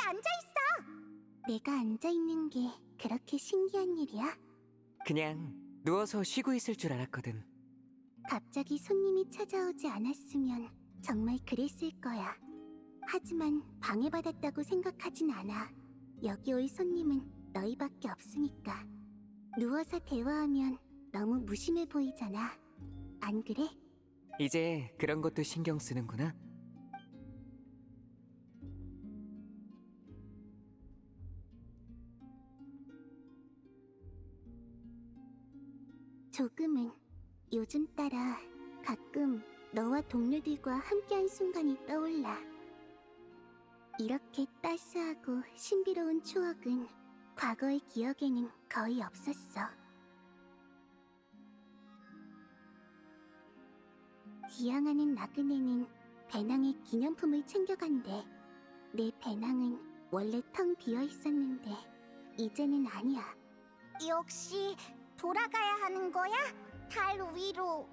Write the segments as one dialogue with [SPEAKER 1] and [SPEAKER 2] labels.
[SPEAKER 1] 앉아있어.
[SPEAKER 2] 내가 앉아있는 게 그렇게 신기한 일이야?
[SPEAKER 3] 그냥 누워서 쉬고 있을 줄 알았거든.
[SPEAKER 2] 갑자기 손님이 찾아오지 않았으면 정말 그랬을 거야. 하지만 방해받았다고 생각하진 않아. 여기 올 손님은 너희밖에 없으니까. 누워서 대화하면 너무 무심해 보이잖아. 안 그래?
[SPEAKER 3] 이제 그런 것도 신경 쓰는구나.
[SPEAKER 2] 조금은. 요즘 따라 가끔 너와 동료들과 함께한 순간이 떠올라. 이렇게 따스하고 신비로운 추억은 과거의 기억에는 거의 없었어. 귀향하는 나그네는 배낭에 기념품을 챙겨간대. 내 배낭은 원래 텅 비어 있었는데 이제는 아니야.
[SPEAKER 1] 역시 돌아가야 하는 거야? 달 위로.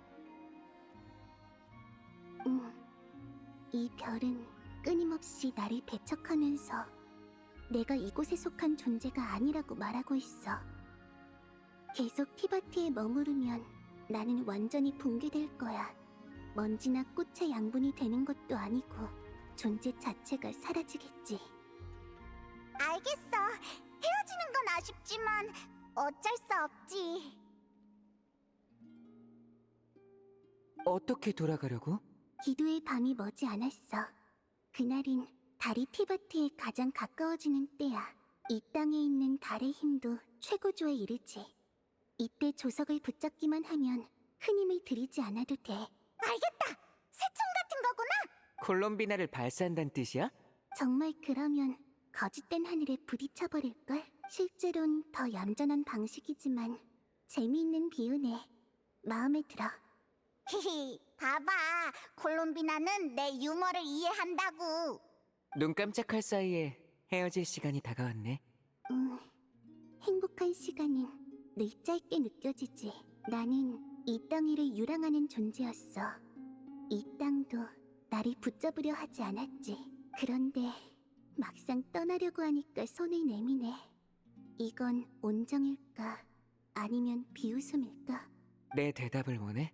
[SPEAKER 2] 이 별은 끊임없이 나를 배척하면서 내가 이곳에 속한 존재가 아니라고 말하고 있어. 계속 티바트에 머무르면 나는 완전히 붕괴될 거야. 먼지나 꽃의 양분이 되는 것도 아니고 존재 자체가 사라지겠지.
[SPEAKER 1] 알겠어. 헤어지는 건 아쉽지만 어쩔 수 없지.
[SPEAKER 3] 어떻게 돌아가려고?
[SPEAKER 2] 기도의 밤이 머지 않았어. 그날은 달이 티바트에 가장 가까워지는 때야. 이 땅에 있는 달의 힘도 최고조에 이르지. 이때 조석을 붙잡기만 하면 큰 힘을 들이지 않아도 돼.
[SPEAKER 1] 알겠다. 새총 같은 거구나.
[SPEAKER 3] 콜롬비나를 발사한다는 뜻이야?
[SPEAKER 2] 정말 그러면 거짓된 하늘에 부딪혀버릴걸? 실제론 더 얌전한 방식이지만 재미있는 비유네. 마음에 들어.
[SPEAKER 1] 히히, 봐봐. 콜롬비나는 내 유머를 이해한다고.
[SPEAKER 3] 눈 깜짝할 사이에 헤어질 시간이 다가왔네.
[SPEAKER 2] 행복한 시간은 늘 짧게 느껴지지. 나는 이 땅 위를 유랑하는 존재였어. 이 땅도 나를 붙잡으려 하지 않았지. 그런데 막상 떠나려고 하니까 손을 내미네. 이건 온정일까? 아니면 비웃음일까?
[SPEAKER 3] 내 대답을 원해?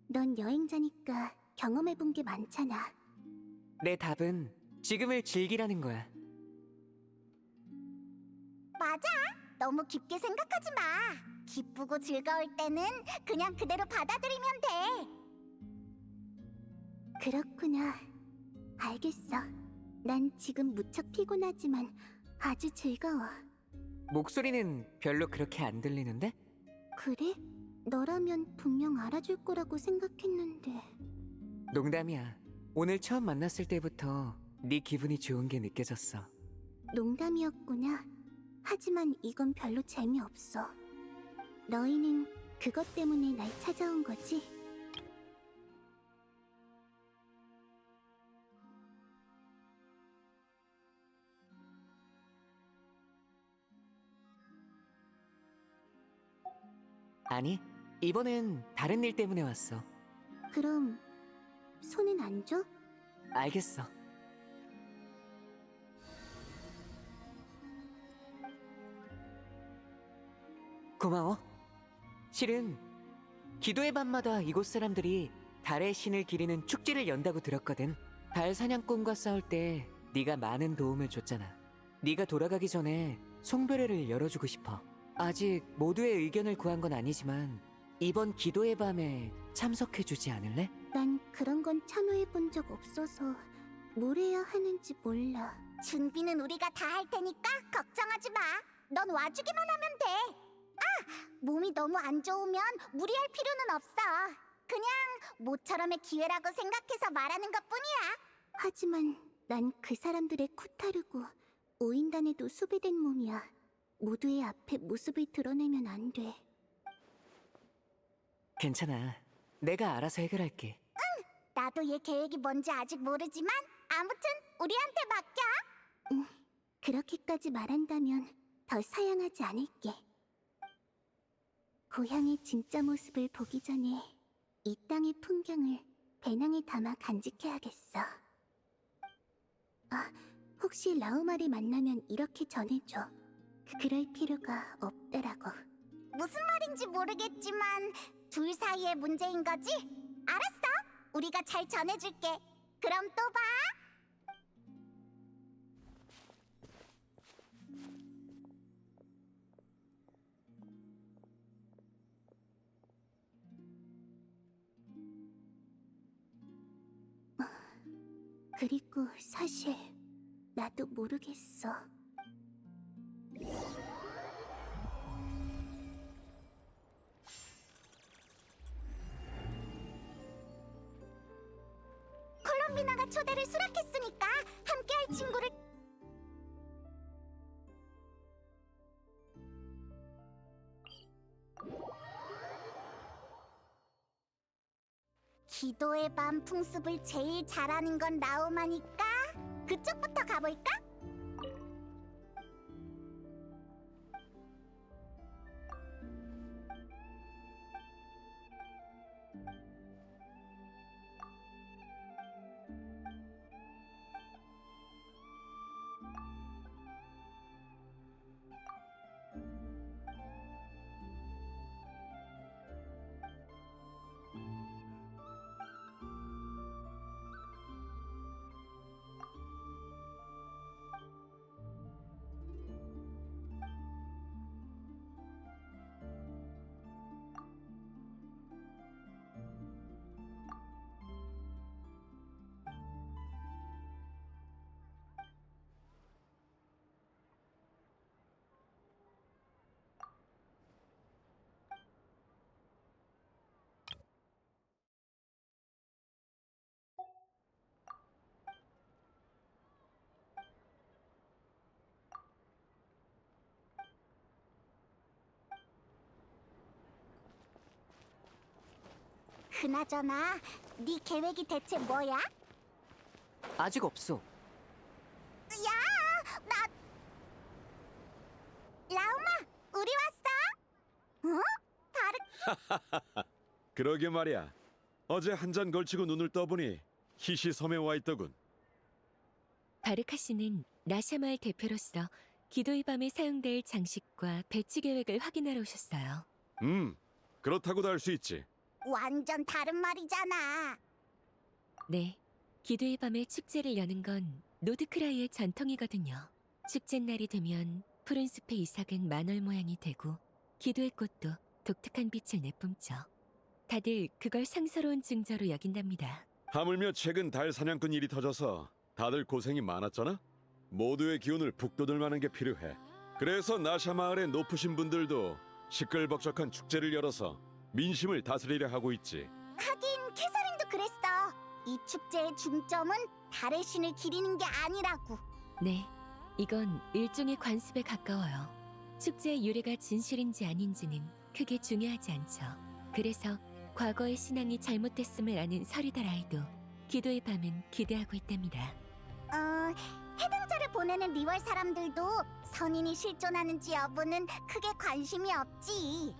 [SPEAKER 2] 넌 여행자니까 경험해본 게 많잖아.
[SPEAKER 3] 내 답은 지금을 즐기라는 거야.
[SPEAKER 1] 맞아. 너무 깊게 생각하지 마. 기쁘고 즐거울 때는 그냥 그대로 받아들이면 돼.
[SPEAKER 2] 그렇구나. 알겠어. 난 지금 무척 피곤하지만 아주 즐거워.
[SPEAKER 3] 목소리는 별로 그렇게 안 들리는데?
[SPEAKER 2] 그래? 너라면 분명 알아줄 거라고 생각했는데.
[SPEAKER 3] 농담이야. 오늘 처음 만났을 때부터 네 기분이 좋은 게 느껴졌어.
[SPEAKER 2] 농담이었구나. 하지만 이건 별로 재미없어. 너희는 그것 때문에 날 찾아온 거지?
[SPEAKER 3] 아니, 이번엔 다른 일 때문에 왔어.
[SPEAKER 2] 그럼 손은 안 줘?
[SPEAKER 3] 알겠어. 고마워. 실은 기도의 밤마다 이곳 사람들이 달의 신을 기리는 축제를 연다고 들었거든. 달 사냥꾼과 싸울 때 네가 많은 도움을 줬잖아. 네가 돌아가기 전에 송별회를 열어주고 싶어. 아직 모두의 의견을 구한 건 아니지만 이번 기도의 밤에 참석해주지 않을래?
[SPEAKER 2] 난 그런 건 참여해본 적 없어서 뭘 해야 하는지 몰라.
[SPEAKER 1] 준비는 우리가 다 할 테니까 걱정하지 마. 넌 와주기만 하면 돼. 몸이 너무 안 좋으면 무리할 필요는 없어. 그냥 모처럼의 기회라고 생각해서 말하는 것뿐이야.
[SPEAKER 2] 하지만 난 그 사람들의 코타르고 오인단에도 수비된 몸이야. 모두의 앞에 모습을 드러내면 안 돼.
[SPEAKER 3] 괜찮아. 내가 알아서 해결할게.
[SPEAKER 1] 나도 얘 계획이 뭔지 아직 모르지만 아무튼 우리한테 맡겨.
[SPEAKER 2] 그렇게까지 말한다면 더 사양하지 않을게. 고향의 진짜 모습을 보기 전에 이 땅의 풍경을 배낭에 담아 간직해야겠어. 혹시 라우마를 만나면 이렇게 전해줘. 그럴 필요가 없더라고.
[SPEAKER 1] 무슨 말인지 모르겠지만 둘 사이의 문제인 거지? 알았어. 우리가 잘 전해줄게. 그럼 또 봐.
[SPEAKER 2] 그리고 사실 나도 모르겠어.
[SPEAKER 1] 콜롬비나가 초대를 수락했으니까 함께할 친구를 기도의 밤 풍습을 제일 잘하는 건 라우마니까 그쪽부터 가볼까? 그나저나 네 계획이 대체 뭐야?
[SPEAKER 3] 아직 없어.
[SPEAKER 1] 야, 나 라우마, 우리 왔어? 어? 바르
[SPEAKER 4] 그러게 말이야. 어제 한 잔 걸치고 눈을 떠보니 히시 섬에 와 있더군.
[SPEAKER 5] 바르카 씨는 나샤마을 대표로서 기도의 밤에 사용될 장식과 배치 계획을 확인하러 오셨어요.
[SPEAKER 4] 그렇다고도 할 수 있지.
[SPEAKER 1] 완전 다른 말이잖아.
[SPEAKER 5] 네, 기도의 밤에 축제를 여는 건 노드크라이의 전통이거든요. 축제 날이 되면 푸른 숲의 이삭은 만월 모양이 되고 기도의 꽃도 독특한 빛을 내뿜죠. 다들 그걸 상서로운 증거로 여긴답니다.
[SPEAKER 4] 하물며 최근 달 사냥꾼 일이 터져서 다들 고생이 많았잖아. 모두의 기운을 북돋을 만한 게 필요해. 그래서 나샤 마을의 높으신 분들도 시끌벅적한 축제를 열어서 민심을 다스리려 하고 있지.
[SPEAKER 1] 하긴 캐서린도 그랬어. 이 축제의 중점은 달의 신을 기리는 게 아니라고.
[SPEAKER 5] 네, 이건 일종의 관습에 가까워요. 축제의 유래가 진실인지 아닌지는 크게 중요하지 않죠. 그래서 과거의 신앙이 잘못됐음을 아는 서리달 아이도 기도의 밤은 기대하고 있답니다.
[SPEAKER 1] 해당자를 보내는 리월 사람들도 선인이 실존하는지 여부는 크게 관심이 없지.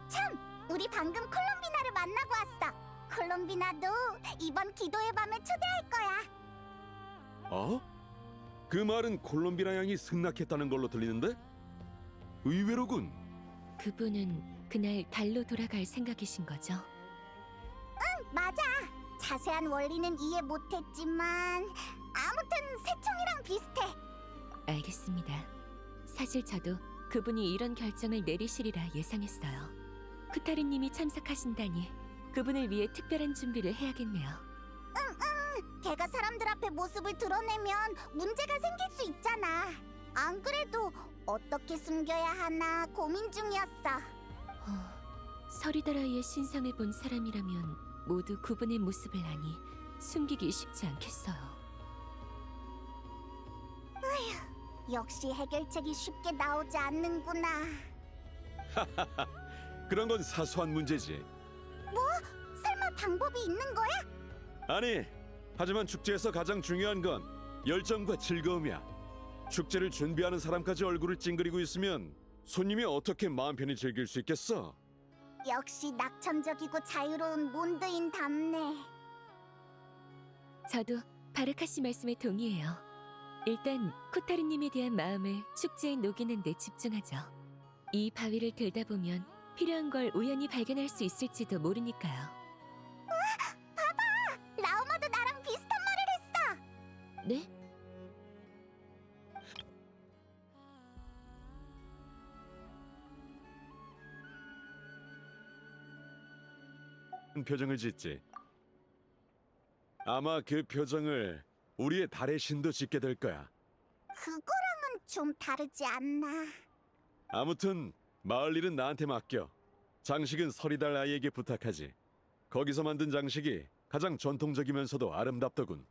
[SPEAKER 1] 참, 우리 방금 콜롬비나를 만나고 왔어. 콜롬비나도 이번 기도의 밤에 초대할 거야.
[SPEAKER 4] 어? 그 말은 콜롬비나 양이 승낙했다는 걸로 들리는데? 의외로군.
[SPEAKER 5] 그분은 그날 달로 돌아갈 생각이신 거죠?
[SPEAKER 1] 맞아. 자세한 원리는 이해 못했지만 아무튼 새총이랑 비슷해.
[SPEAKER 5] 알겠습니다. 사실 저도 그분이 이런 결정을 내리시리라 예상했어요. 쿠타르님이 참석하신다니 그분을 위해 특별한 준비를 해야겠네요.
[SPEAKER 1] 걔가 사람들 앞에 모습을 드러내면 문제가 생길 수 있잖아. 안 그래도 어떻게 숨겨야 하나 고민 중이었어.
[SPEAKER 5] 서리다라이의 신상을 본 사람이라면 모두 그분의 모습을 아니 숨기기 쉽지 않겠어요.
[SPEAKER 1] 역시 해결책이 쉽게 나오지 않는구나.
[SPEAKER 4] 그런 건 사소한 문제지.
[SPEAKER 1] 설마 방법이 있는 거야?
[SPEAKER 4] 아니, 하지만 축제에서 가장 중요한 건 열정과 즐거움이야. 축제를 준비하는 사람까지 얼굴을 찡그리고 있으면 손님이 어떻게 마음 편히 즐길 수 있겠어?
[SPEAKER 1] 역시 낙천적이고 자유로운 몬드인 답네.
[SPEAKER 5] 저도 바르카 씨 말씀에 동의해요. 일단 코타르님에 대한 마음을 축제에 녹이는 데 집중하죠. 이 바위를 들다 보면 필요한 걸 우연히 발견할 수 있을지도 모르니까요.
[SPEAKER 1] 라우마도 나랑 비슷한 말을 했어.
[SPEAKER 5] 네?
[SPEAKER 4] 표정을 짓지. 아마 그 표정을 우리의 달의 신도 짓게 될 거야.
[SPEAKER 1] 그거랑은 좀 다르지 않나?
[SPEAKER 4] 아무튼 마을 일은 나한테 맡겨. 장식은 서리달 아이에게 부탁하지. 거기서 만든 장식이 가장 전통적이면서도 아름답더군.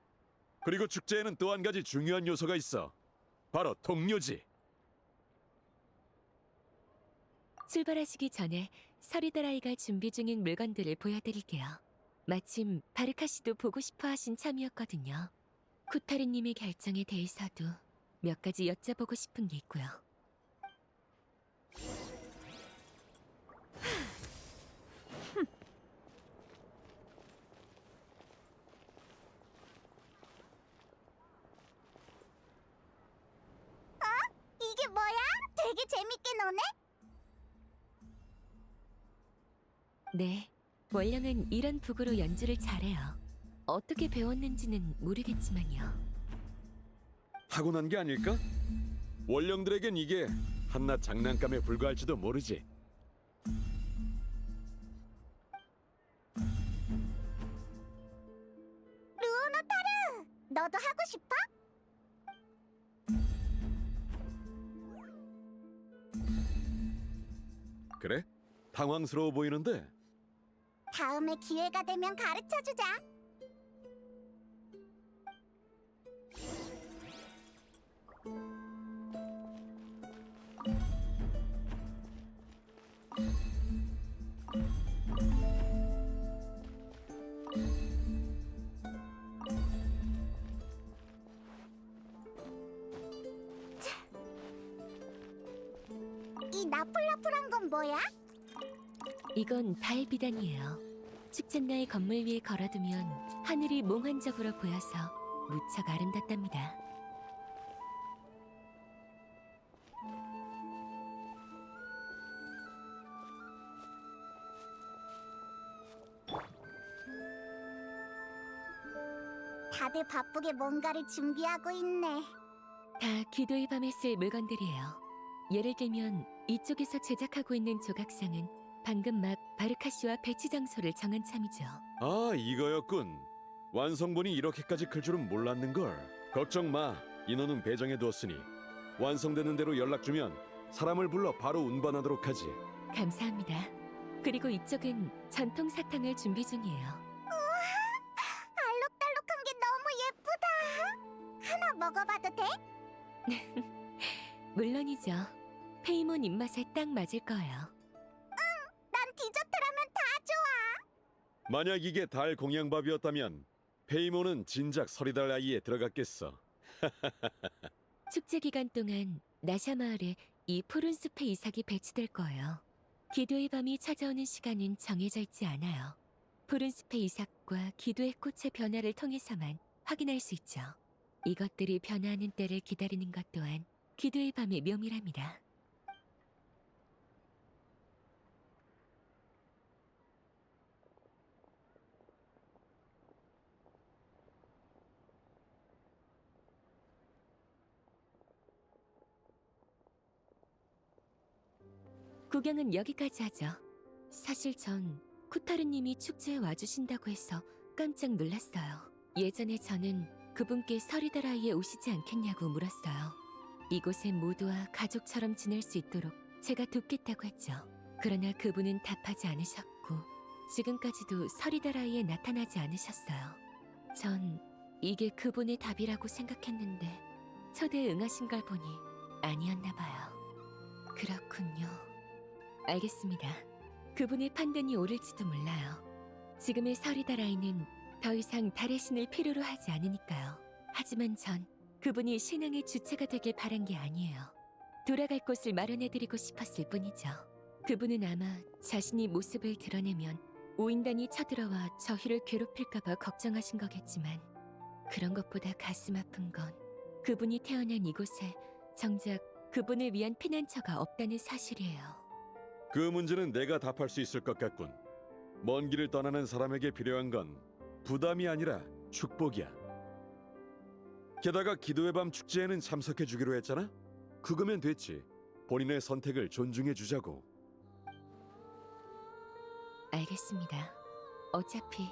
[SPEAKER 4] 그리고 축제에는 또 한 가지 중요한 요소가 있어. 바로 동료지.
[SPEAKER 5] 출발하시기 전에 서리다라이가 준비 중인 물건들을 보여드릴게요. 마침 바르카 씨도 보고 싶어 하신 참이었거든요. 쿠타르님의 결정에 대해서도 몇 가지 여쭤보고 싶은 게 있고요.
[SPEAKER 1] 이게 뭐야? 되게 재밌게 노네?
[SPEAKER 5] 네, 원령은 이런 북으로 연주를 잘해요. 어떻게 배웠는지는 모르겠지만요.
[SPEAKER 4] 타고난 게 아닐까? 원령들에겐 이게 한낱 장난감에 불과할지도 모르지.
[SPEAKER 1] 루노타르! 너도 하고 싶어?
[SPEAKER 4] 그래? 당황스러워 보이는데.
[SPEAKER 1] 다음에 기회가 되면 가르쳐주자. 이 나풀나풀한 건 뭐야?
[SPEAKER 5] 이건 달 비단이에요. 축제날 건물 위에 걸어두면 하늘이 몽환적으로 보여서 무척 아름답답니다.
[SPEAKER 1] 다들 바쁘게 뭔가를 준비하고 있네.
[SPEAKER 5] 다 기도의 밤에 쓸 물건들이에요. 예를 들면 이쪽에서 제작하고 있는 조각상은 방금 막 바르카 씨와 배치 장소를 정한 참이죠.
[SPEAKER 4] 아, 이거였군. 완성본이 이렇게까지 클 줄은 몰랐는걸. 걱정 마. 인원은 배정해 두었으니 완성되는 대로 연락 주면 사람을 불러 바로 운반하도록 하지.
[SPEAKER 5] 감사합니다. 그리고 이쪽은 전통 사탕을 준비 중이에요.
[SPEAKER 1] 알록달록한 게 너무 예쁘다. 하나 먹어봐도 돼?
[SPEAKER 5] 물론이죠. 페이몬 입맛에 딱 맞을 거예요.
[SPEAKER 1] 난 디저트라면 다 좋아.
[SPEAKER 4] 만약 이게 달 공양밥이었다면 페이모는 진작 서리달 아이에 들어갔겠어.
[SPEAKER 5] 축제 기간 동안 나샤 마을에 이 푸른 숲의 이삭이 배치될 거예요. 기도의 밤이 찾아오는 시간은 정해져 있지 않아요. 푸른 숲의 이삭과 기도의 꽃의 변화를 통해서만 확인할 수 있죠. 이것들이 변화하는 때를 기다리는 것 또한 기도의 밤의 묘미랍니다. 구경은 여기까지 하죠. 사실 전 쿠타르님이 축제에 와주신다고 해서 깜짝 놀랐어요. 예전에 저는 그분께 서리다라이에 오시지 않겠냐고 물었어요. 이곳의 모두와 가족처럼 지낼 수 있도록 제가 돕겠다고 했죠. 그러나 그분은 답하지 않으셨고 지금까지도 서리다라이에 나타나지 않으셨어요. 전 이게 그분의 답이라고 생각했는데 초대에 응하신 걸 보니 아니었나 봐요. 그렇군요. 알겠습니다. 그분의 판단이 옳을지도 몰라요. 지금의 서리다라이는 더 이상 달의 신을 필요로 하지 않으니까요. 하지만 전 그분이 신앙의 주체가 되길 바란 게 아니에요. 돌아갈 곳을 마련해드리고 싶었을 뿐이죠. 그분은 아마 자신이 모습을 드러내면 오인단이 쳐들어와 저희를 괴롭힐까봐 걱정하신 거겠지만 그런 것보다 가슴 아픈 건 그분이 태어난 이곳에 정작 그분을 위한 피난처가 없다는 사실이에요.
[SPEAKER 4] 그 문제는 내가 답할 수 있을 것 같군. 먼 길을 떠나는 사람에게 필요한 건 부담이 아니라 축복이야. 게다가 기도의 밤 축제에는 참석해 주기로 했잖아. 그거면 됐지. 본인의 선택을 존중해 주자고.
[SPEAKER 5] 알겠습니다. 어차피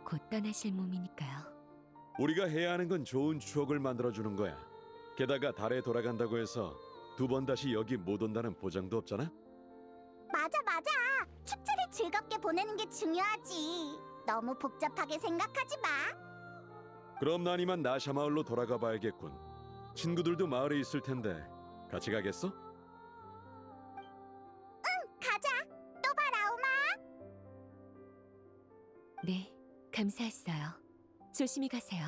[SPEAKER 5] 곧 떠나실 몸이니까요.
[SPEAKER 4] 우리가 해야 하는 건 좋은 추억을 만들어 주는 거야. 게다가 달에 돌아간다고 해서 두 번 다시 여기 못 온다는 보장도 없잖아.
[SPEAKER 1] 맞아, 맞아. 축제를 즐겁게 보내는 게 중요하지. 너무 복잡하게 생각하지 마.
[SPEAKER 4] 그럼 난 이만 나샤 마을로 돌아가 봐야겠군. 친구들도 마을에 있을 텐데 같이 가겠어?
[SPEAKER 1] 가자. 또 봐, 라우마.
[SPEAKER 5] 네, 감사했어요. 조심히 가세요.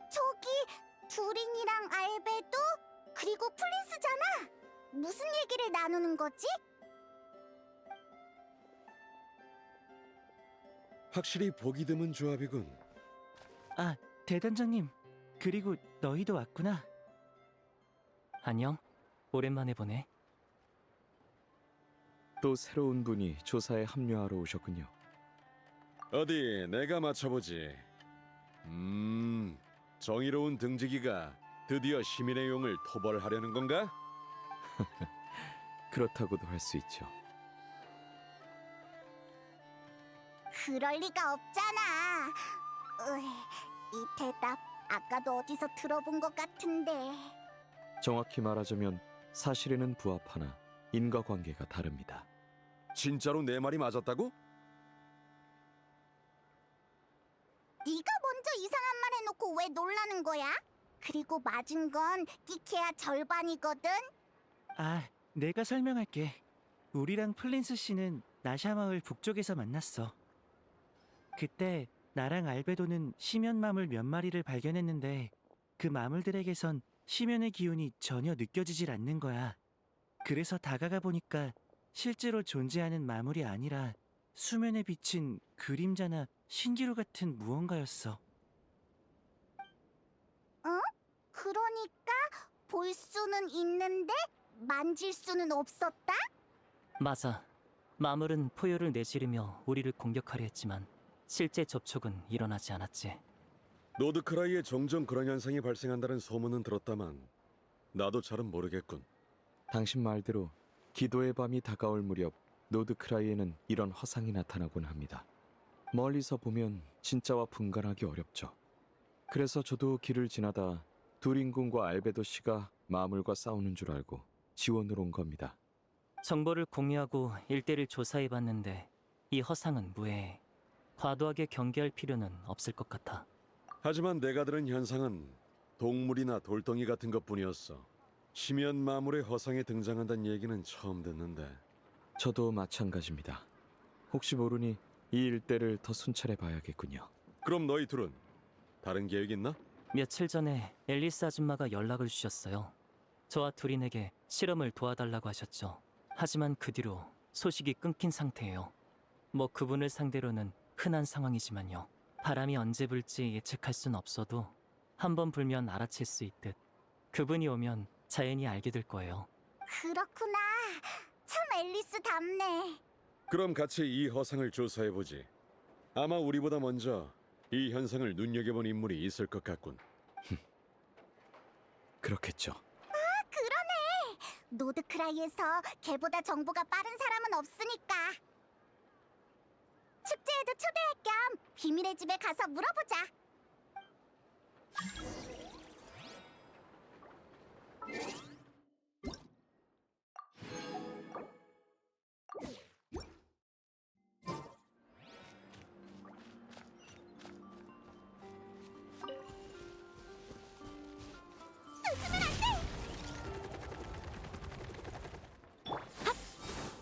[SPEAKER 1] 저기 두린이랑 알베도 그리고 플린스잖아. 무슨 얘기를 나누는 거지?
[SPEAKER 4] 확실히 보기 드문 조합이군.
[SPEAKER 6] 아, 대단장님. 그리고 너희도 왔구나. 안녕. 오랜만에 보네.
[SPEAKER 7] 또 새로운 분이 조사에 합류하러 오셨군요.
[SPEAKER 4] 어디 내가 맞춰보지. 정의로운 등지기가 드디어 시민의 용을 토벌하려는 건가?
[SPEAKER 7] 그렇다고도 할 수 있죠.
[SPEAKER 1] 그럴 리가 없잖아. 이 대답 아까도 어디서 들어본 것 같은데.
[SPEAKER 7] 정확히 말하자면 사실에는 부합하나 인과관계가 다릅니다.
[SPEAKER 4] 진짜로 내 말이 맞았다고?
[SPEAKER 1] 네가 먼저 이상한 말 해놓고 왜 놀라는 거야? 그리고 맞은 건 끼케야 절반이거든.
[SPEAKER 6] 아, 내가 설명할게. 우리랑 플린스 씨는 나샤마을 북쪽에서 만났어. 그때 나랑 알베도는 심연 마물 몇 마리를 발견했는데 그 마물들에게선 심연의 기운이 전혀 느껴지질 않는 거야. 그래서 다가가 보니까 실제로 존재하는 마물이 아니라 수면에 비친 그림자나 신기루 같은 무언가였어.
[SPEAKER 1] 그러니까 볼 수는 있는데 만질 수는 없었다?
[SPEAKER 8] 맞아. 마물은 포효를 내지르며 우리를 공격하려 했지만 실제 접촉은 일어나지 않았지.
[SPEAKER 4] 노드크라이에 종종 그런 현상이 발생한다는 소문은 들었다만 나도 잘은 모르겠군.
[SPEAKER 7] 당신 말대로 기도의 밤이 다가올 무렵 노드크라이에는 이런 화상이 나타나곤 합니다. 멀리서 보면 진짜와 분간하기 어렵죠. 그래서 저도 길을 지나다 두린군과 알베도 씨가 마물과 싸우는 줄 알고 지원으로 온 겁니다.
[SPEAKER 8] 정보를 공유하고 일대를 조사해봤는데 이 허상은 무해해. 과도하게 경계할 필요는 없을 것 같아.
[SPEAKER 4] 하지만 내가 들은 현상은 동물이나 돌덩이 같은 것뿐이었어. 심연 마물의 허상에 등장한다는 얘기는 처음 듣는데.
[SPEAKER 7] 저도 마찬가지입니다. 혹시 모르니 이 일대를 더 순찰해 봐야겠군요.
[SPEAKER 4] 그럼 너희 둘은 다른 계획 있나?
[SPEAKER 8] 며칠 전에 앨리스 아줌마가 연락을 주셨어요. 저와 둘이 내게 실험을 도와달라고 하셨죠. 하지만 그 뒤로 소식이 끊긴 상태예요. 뭐 그분을 상대로는 흔한 상황이지만요. 바람이 언제 불지 예측할 순 없어도 한번 불면 알아챌 수 있듯 그분이 오면 자연히 알게 될 거예요.
[SPEAKER 1] 그렇구나. 참 앨리스답네.
[SPEAKER 4] 그럼 같이 이 허상을 조사해보지. 아마 우리보다 먼저 이 현상을 눈여겨본 인물이 있을 것 같군.
[SPEAKER 7] 그렇겠죠.
[SPEAKER 1] 그러네. 노드크라이에서 걔보다 정보가 빠른 사람은 없으니까. 축제에도 초대할 겸 비밀의 집에 가서 물어보자.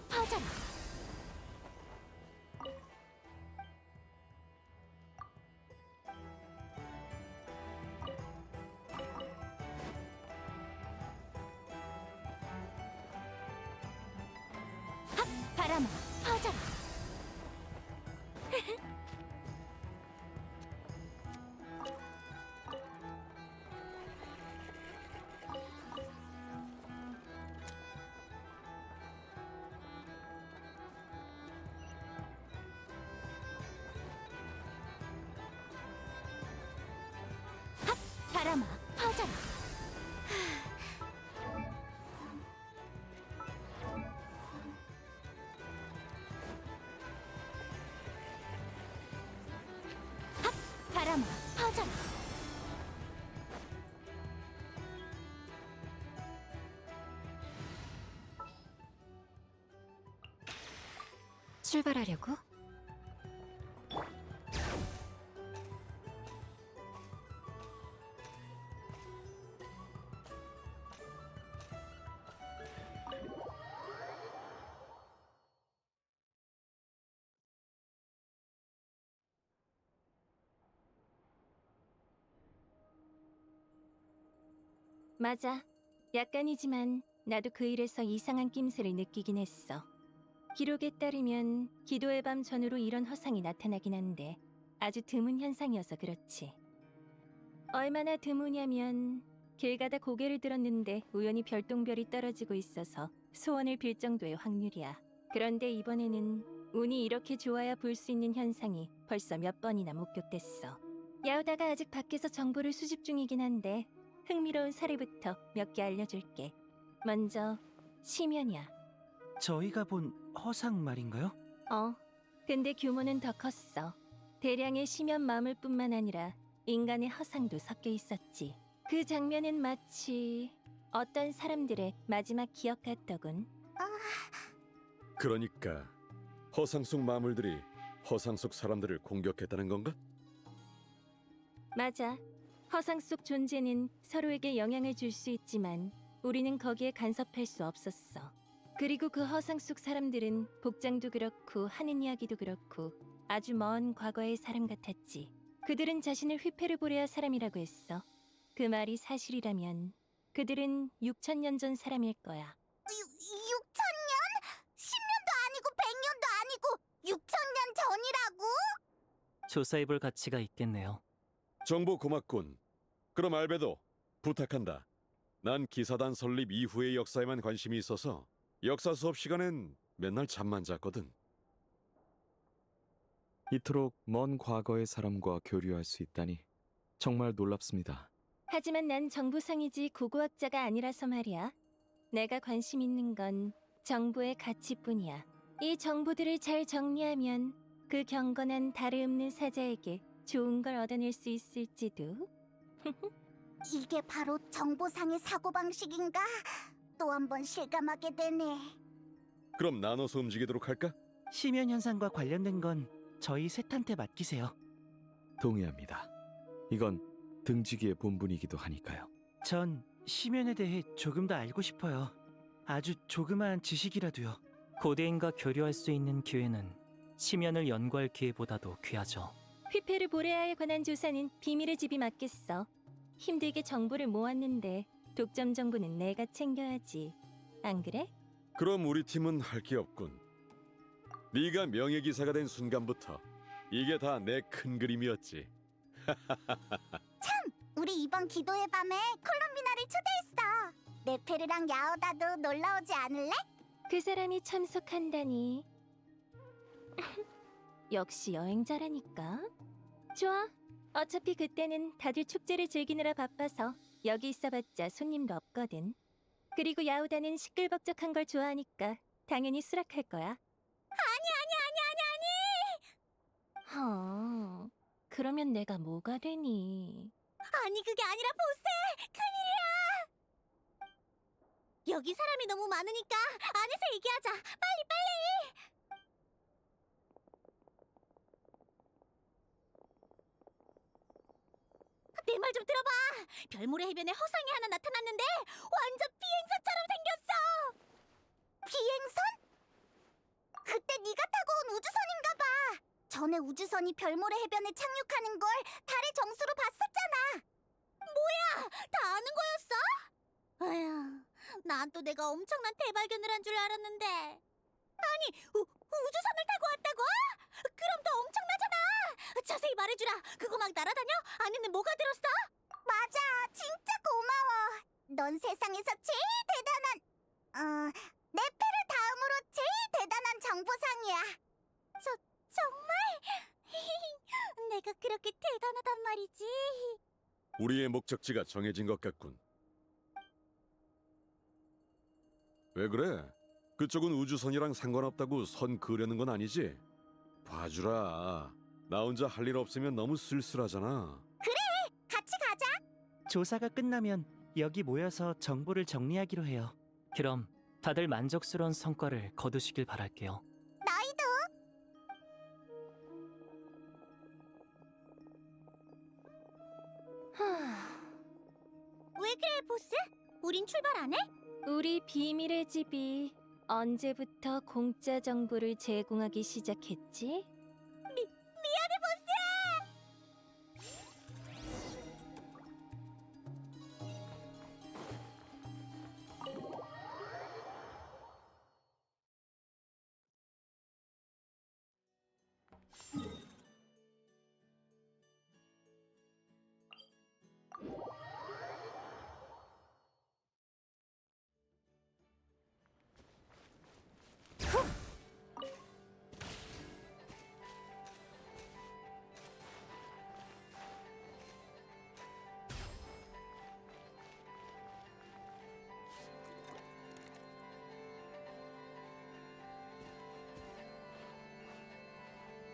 [SPEAKER 1] 퍼져라. 바람아, 퍼져라. 바람아, 퍼져라. 바람아, 퍼져라.
[SPEAKER 5] 출발하려고?
[SPEAKER 9] 맞아. 약간이지만 나도 그 일에서 이상한 낌새를 느끼긴 했어. 기록에 따르면 기도의 밤 전후로 이런 허상이 나타나긴 한데 아주 드문 현상이어서 그렇지. 얼마나 드무냐면 길 가다 고개를 들었는데 우연히 별똥별이 떨어지고 있어서 소원을 빌 정도의 확률이야. 그런데 이번에는 운이 이렇게 좋아야 볼 수 있는 현상이 벌써 몇 번이나 목격됐어. 야우다가 아직 밖에서 정보를 수집 중이긴 한데 흥미로운 사례부터 몇 개 알려줄게. 먼저 심연이야.
[SPEAKER 6] 저희가 본 허상 말인가요?
[SPEAKER 9] 근데 규모는 더 컸어. 대량의 심연 마물뿐만 아니라 인간의 허상도 섞여 있었지. 그 장면은 마치 어떤 사람들의 마지막 기억 같더군.
[SPEAKER 4] 그러니까 허상 속 마물들이 허상 속 사람들을 공격했다는 건가?
[SPEAKER 9] 맞아. 허상 속 존재는 서로에게 영향을 줄 수 있지만 우리는 거기에 간섭할 수 없었어. 그리고 그 허상 속 사람들은 복장도 그렇고 하는 이야기도 그렇고 아주 먼 과거의 사람 같았지. 그들은 자신을 휘폐를 보려야 사람이라고 했어. 그 말이 사실이라면 그들은 6,000년 전 사람일 거야.
[SPEAKER 1] 6,000년? 10년도 아니고 100년도 아니고 6,000년 전이라고?
[SPEAKER 8] 조사해볼 가치가 있겠네요.
[SPEAKER 4] 정보 고맙군. 그럼 알베도 부탁한다. 난 기사단 설립 이후의 역사에만 관심이 있어서 역사 수업 시간엔 맨날 잠만 잤거든.
[SPEAKER 7] 이토록 먼 과거의 사람과 교류할 수 있다니 정말 놀랍습니다.
[SPEAKER 9] 하지만 난 정보상이지 고고학자가 아니라서 말이야. 내가 관심 있는 건 정보의 가치뿐이야. 이 정보들을 잘 정리하면 그 경건한 달을 읊는 사자에게 좋은 걸 얻어낼 수 있을지도.
[SPEAKER 1] 이게 바로 정보상의 사고방식인가? 또 한 번 실감하게 되네.
[SPEAKER 4] 그럼 나눠서 움직이도록 할까?
[SPEAKER 6] 심연 현상과 관련된 건 저희 셋한테 맡기세요.
[SPEAKER 7] 동의합니다. 이건 등지기의 본분이기도 하니까요.
[SPEAKER 6] 전 심연에 대해 조금 더 알고 싶어요. 아주 조그마한 지식이라도요.
[SPEAKER 8] 고대인과 교류할 수 있는 기회는 심연을 연구할 기회보다도 귀하죠.
[SPEAKER 9] 휘페르 보레아에 관한 조사는 비밀의 집이 맡겠어. 힘들게 정보를 모았는데 독점 정보는 내가 챙겨야지. 안 그래?
[SPEAKER 4] 그럼 우리 팀은 할 게 없군. 네가 명예기사가 된 순간부터 이게 다 내 큰 그림이었지.
[SPEAKER 1] 우리 이번 기도의 밤에 콜롬비나를 초대했어. 네페르랑 야오다도 놀러 오지 않을래?
[SPEAKER 9] 그 사람이 참석한다니. 역시 여행자라니까. 좋아. 어차피 그때는 다들 축제를 즐기느라 바빠서 여기 있어봤자 손님도 없거든. 그리고 야우다는 시끌벅적한 걸 좋아하니까 당연히 수락할 거야. 아니. 그러면 내가 뭐가 되니?
[SPEAKER 1] 아니 그게 아니라 보세! 큰일이야! 여기 사람이 너무 많으니까 안에서 얘기하자. 빨리! 내 말 좀 들어봐. 별모래 해변에 허상이 하나 나타났는데 완전 비행선처럼 생겼어. 비행선? 그때 네가 타고 온 우주선인가 봐. 전에 우주선이 별모래 해변에 착륙하는 걸 달의 정수로 봤었잖아. 뭐야? 다 아는 거였어? 아휴, 난 또 내가 엄청난 대발견을 한 줄 알았는데. 아니, 우주선을 타고 왔다고? 그럼 더 엄청나잖아. 자세히 말해주라. 그거 막 날아다녀? 안에는 뭐가 들었어? 맞아, 진짜 고마워. 넌 세상에서 제일 대단한, 네페르 다음으로 제일 대단한 정보상이야. 정말? 내가 그렇게 대단하단 말이지.
[SPEAKER 4] 우리의 목적지가 정해진 것 같군. 왜 그래? 그쪽은 우주선이랑 상관없다고 선 그으려는 건 아니지? 봐주라. 나 혼자 할 일 없으면 너무 쓸쓸하잖아.
[SPEAKER 1] 같이 가자.
[SPEAKER 6] 조사가 끝나면 여기 모여서 정보를 정리하기로 해요.
[SPEAKER 8] 그럼 다들 만족스러운 성과를 거두시길 바랄게요.
[SPEAKER 1] 너희도. 왜 그래, 보스? 우린 출발 안 해?
[SPEAKER 9] 우리 비밀의 집이 언제부터 공짜 정보를 제공하기 시작했지?
[SPEAKER 1] 미안해, 보스!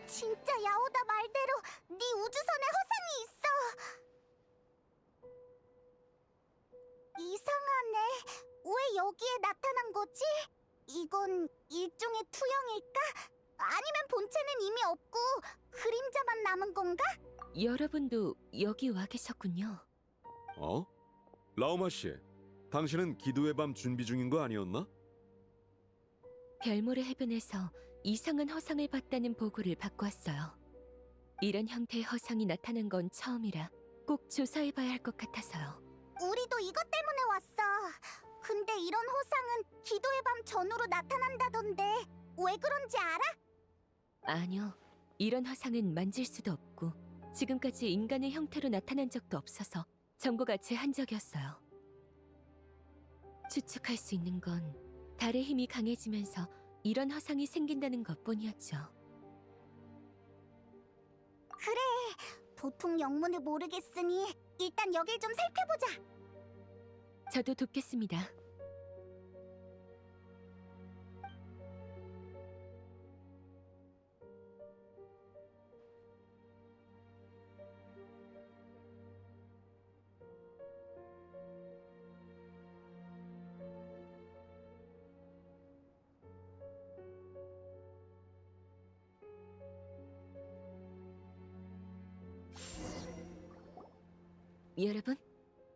[SPEAKER 1] 진짜 야오다 말대로 네 우주선에 허상이 있어. 이상하네. 왜 여기에 나타난 거지? 이건 일종의 투영일까? 아니면 본체는 이미 없고 그림자만 남은 건가?
[SPEAKER 5] 여러분도 여기 와 계셨군요.
[SPEAKER 4] 어? 라오마 씨, 당신은 기도의 밤 준비 중인 거 아니었나?
[SPEAKER 5] 별모래 해변에서 이상한 허상을 봤다는 보고를 받고 왔어요. 이런 형태의 허상이 나타난 건 처음이라 꼭 조사해봐야 할 것 같아서요.
[SPEAKER 1] 우리도 이것 때문에 왔어. 근데 이런 호상은 기도의 밤 전후로 나타난다던데 왜 그런지 알아?
[SPEAKER 5] 아니요, 이런 허상은 만질 수도 없고 지금까지 인간의 형태로 나타난 적도 없어서 정보가 제한적이었어요. 추측할 수 있는 건 달의 힘이 강해지면서 이런 허상이 생긴다는 것뿐이었죠.
[SPEAKER 1] 그래, 보통 영문을 모르겠으니 일단 여길 좀 살펴보자.
[SPEAKER 5] 저도 돕겠습니다. 여러분,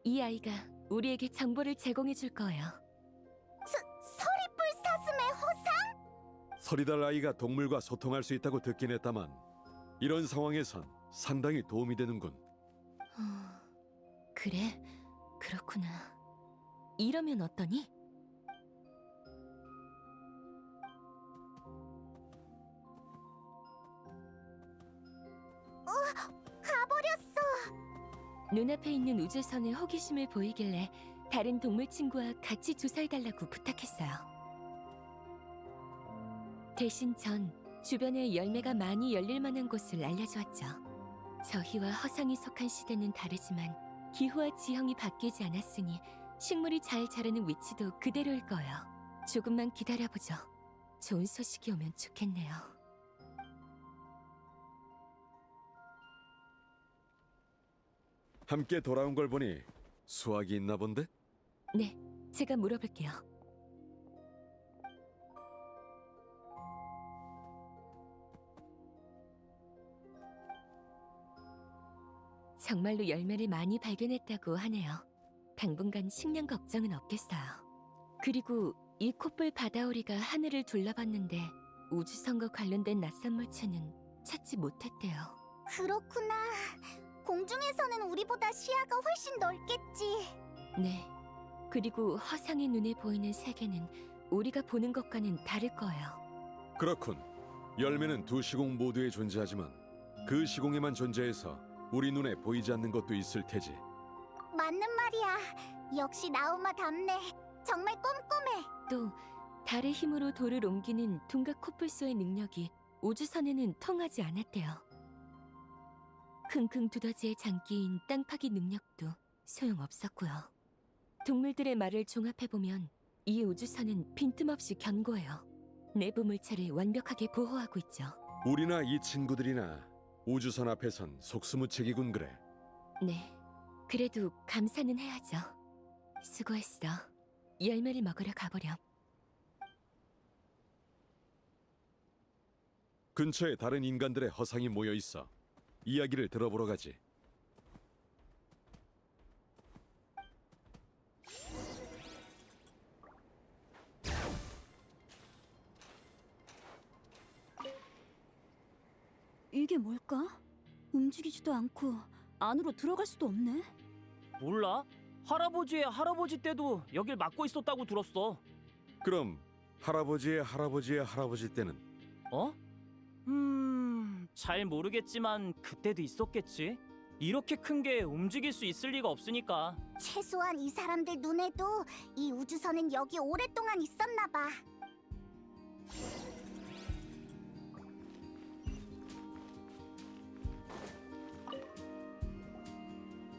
[SPEAKER 5] 이 아이가 우리에게 정보를 제공해 줄 거예요.
[SPEAKER 1] 서리뿔 사슴의 호상?
[SPEAKER 4] 서리달 아이가 동물과 소통할 수 있다고 듣긴 했다만 이런 상황에선 상당히 도움이 되는군.
[SPEAKER 5] 그래, 그렇구나. 이러면 어떠니?
[SPEAKER 1] 가버렸어.
[SPEAKER 5] 눈앞에 있는 우주선에 호기심을 보이길래 다른 동물 친구와 같이 조사해달라고 부탁했어요. 대신 전 주변에 열매가 많이 열릴 만한 곳을 알려주었죠. 저희와 허상이 속한 시대는 다르지만 기후와 지형이 바뀌지 않았으니 식물이 잘 자라는 위치도 그대로일 거예요. 조금만 기다려보죠. 좋은 소식이 오면 좋겠네요.
[SPEAKER 4] 함께 돌아온 걸 보니 수확이 있나 본데?
[SPEAKER 5] 네, 제가 물어볼게요. 정말로 열매를 많이 발견했다고 하네요. 당분간 식량 걱정은 없겠어요. 그리고 이 콧불 바다오리가 하늘을 둘러봤는데 우주선과 관련된 낯선 물체는 찾지 못했대요.
[SPEAKER 1] 그렇구나. 공중에서는 우리보다 시야가 훨씬 넓겠지.
[SPEAKER 5] 네. 그리고 허상의 눈에 보이는 세계는 우리가 보는 것과는 다를 거예요.
[SPEAKER 4] 그렇군. 열매는 두 시공 모두에 존재하지만 그 시공에만 존재해서 우리 눈에 보이지 않는 것도 있을 테지.
[SPEAKER 1] 맞는 말이야. 역시 나우마답네. 정말 꼼꼼해.
[SPEAKER 5] 또 달의 힘으로 돌을 옮기는 둥가 코뿔소의 능력이 우주선에는 통하지 않았대요. 킁킁 두더지의 장기인 땅 파기 능력도 소용없었고요. 동물들의 말을 종합해보면 이 우주선은 빈틈없이 견고해요. 내부 물체를 완벽하게 보호하고 있죠.
[SPEAKER 4] 우리나 이 친구들이나 우주선 앞에선 속수무책이군 그래.
[SPEAKER 5] 네, 그래도 감사는 해야죠. 수고했어. 열매를 먹으러 가보렴.
[SPEAKER 4] 근처에 다른 인간들의 허상이 모여 있어. 이야기를 들어보러 가지.
[SPEAKER 10] 이게 뭘까? 움직이지도 않고 안으로 들어갈 수도 없네.
[SPEAKER 8] 몰라? 할아버지의 할아버지 때도 여길 막고 있었다고 들었어.
[SPEAKER 4] 그럼 할아버지의 할아버지의 할아버지 때는?
[SPEAKER 8] 어? 잘 모르겠지만 그때도 있었겠지. 이렇게 큰 게 움직일 수 있을 리가 없으니까.
[SPEAKER 1] 최소한 이 사람들 눈에도 이 우주선은 여기 오랫동안 있었나 봐.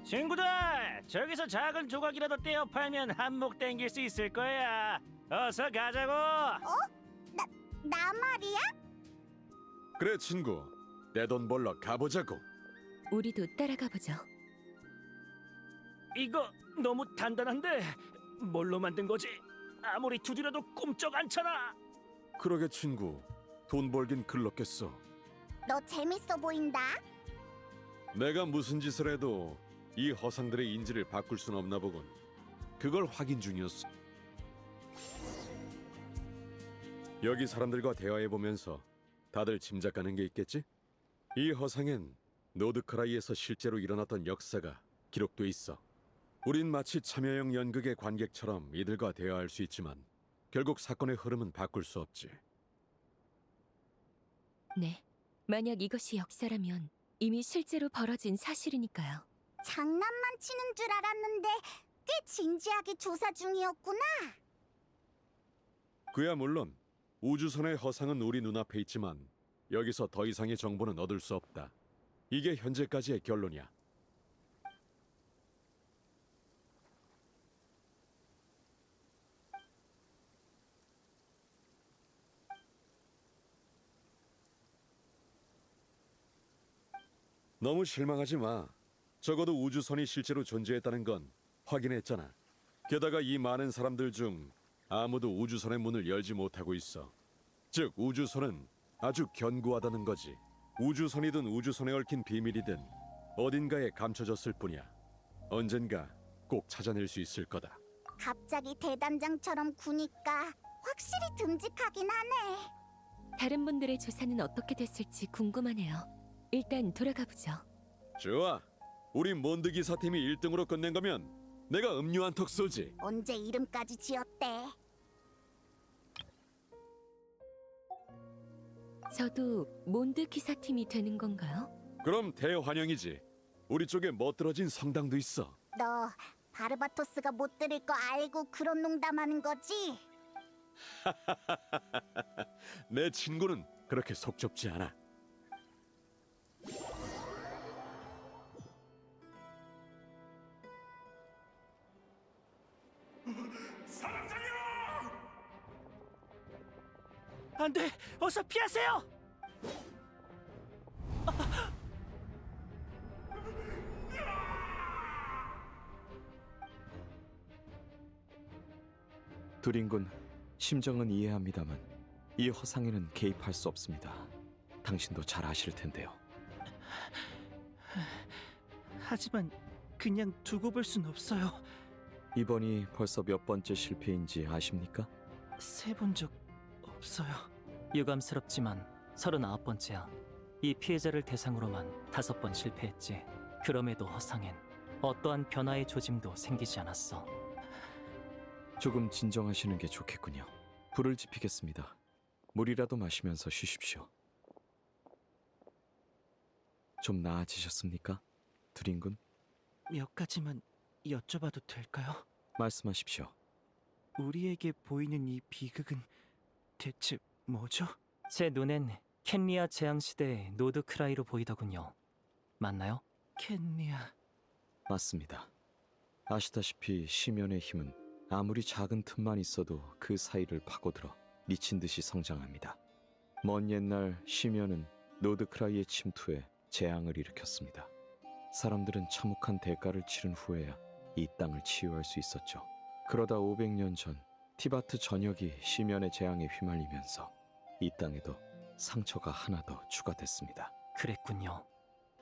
[SPEAKER 6] 친구들, 저기서 작은 조각이라도 떼어 팔면 한몫 땡길 수 있을 거야. 어서 가자고.
[SPEAKER 1] 나 말이야?
[SPEAKER 4] 그래 친구, 내 돈 벌러 가보자고.
[SPEAKER 5] 우리도 따라가 보죠.
[SPEAKER 6] 이거 너무 단단한데 뭘로 만든 거지? 아무리 두드려도 꿈쩍 않잖아.
[SPEAKER 4] 그러게 친구, 돈 벌긴 글렀겠어.
[SPEAKER 1] 너 재밌어 보인다.
[SPEAKER 4] 내가 무슨 짓을 해도 이 허상들의 인지를 바꿀 순 없나 보군. 그걸 확인 중이었어. 여기 사람들과 대화해보면서 다들 짐작가는 게 있겠지? 이 허상엔 노드크라이에서 실제로 일어났던 역사가 기록돼 있어. 우린 마치 참여형 연극의 관객처럼 이들과 대화할 수 있지만 결국 사건의 흐름은 바꿀 수 없지.
[SPEAKER 5] 네, 만약 이것이 역사라면 이미 실제로 벌어진 사실이니까요.
[SPEAKER 1] 장난만 치는 줄 알았는데 꽤 진지하게 조사 중이었구나.
[SPEAKER 4] 그야 물론 우주선의 허상은 우리 눈앞에 있지만 여기서 더 이상의 정보는 얻을 수 없다. 이게 현재까지의 결론이야. 너무 실망하지 마. 적어도 우주선이 실제로 존재했다는 건 확인했잖아. 게다가 이 많은 사람들 중 아무도 우주선의 문을 열지 못하고 있어. 즉 우주선은 아주 견고하다는 거지. 우주선이든 우주선에 얽힌 비밀이든 어딘가에 감춰졌을 뿐이야. 언젠가 꼭 찾아낼 수 있을 거다.
[SPEAKER 1] 갑자기 대단장처럼 구니까 확실히 듬직하긴 하네.
[SPEAKER 5] 다른 분들의 조사는 어떻게 됐을지 궁금하네요. 일단 돌아가 보죠.
[SPEAKER 4] 좋아. 우리 몬드 기사팀이 1등으로 끝낸 거면 내가 음료 한 턱 쏘지.
[SPEAKER 1] 언제 이름까지 지었대?
[SPEAKER 5] 저도 몬드 기사팀이 되는 건가요?
[SPEAKER 4] 그럼 대환영이지. 우리 쪽에 멋들어진 성당도 있어.
[SPEAKER 1] 너 바르바토스가 못 들을 거 알고 그런 농담하는 거지?
[SPEAKER 4] 내 친구는 그렇게 속 좁지 않아.
[SPEAKER 6] 안 돼! 어서 피하세요!
[SPEAKER 7] 두린군, 심정은 이해합니다만 이 허상에는 개입할 수 없습니다. 당신도 잘 아실 텐데요.
[SPEAKER 6] 하지만 그냥 두고 볼 순 없어요.
[SPEAKER 7] 이번이 벌써 몇 번째 실패인지 아십니까?
[SPEAKER 6] 세본 적 없어요.
[SPEAKER 8] 유감스럽지만 39번째야. 이 피해자를 대상으로만 5번 실패했지. 그럼에도 허상엔 어떠한 변화의 조짐도 생기지 않았어.
[SPEAKER 7] 조금 진정하시는 게 좋겠군요. 불을 지피겠습니다. 물이라도 마시면서 쉬십시오. 좀 나아지셨습니까? 두린군?
[SPEAKER 6] 몇 가지만 여쭤봐도 될까요?
[SPEAKER 7] 말씀하십시오.
[SPEAKER 6] 우리에게 보이는 이 비극은 대체 뭐죠?
[SPEAKER 8] 제 눈엔 켄리아 재앙시대의 노드크라이로 보이더군요. 맞나요?
[SPEAKER 6] 켄리아...
[SPEAKER 7] 맞습니다. 아시다시피 시면의 힘은 아무리 작은 틈만 있어도 그 사이를 파고들어 미친 듯이 성장합니다. 먼 옛날 시면은 노드크라이의 침투에 재앙을 일으켰습니다. 사람들은 참혹한 대가를 치른 후에야 이 땅을 치유할 수 있었죠. 그러다 500년 전 티바트 전역이 시면의 재앙에 휘말리면서 이 땅에도 상처가 하나 더 추가됐습니다.
[SPEAKER 8] 그랬군요.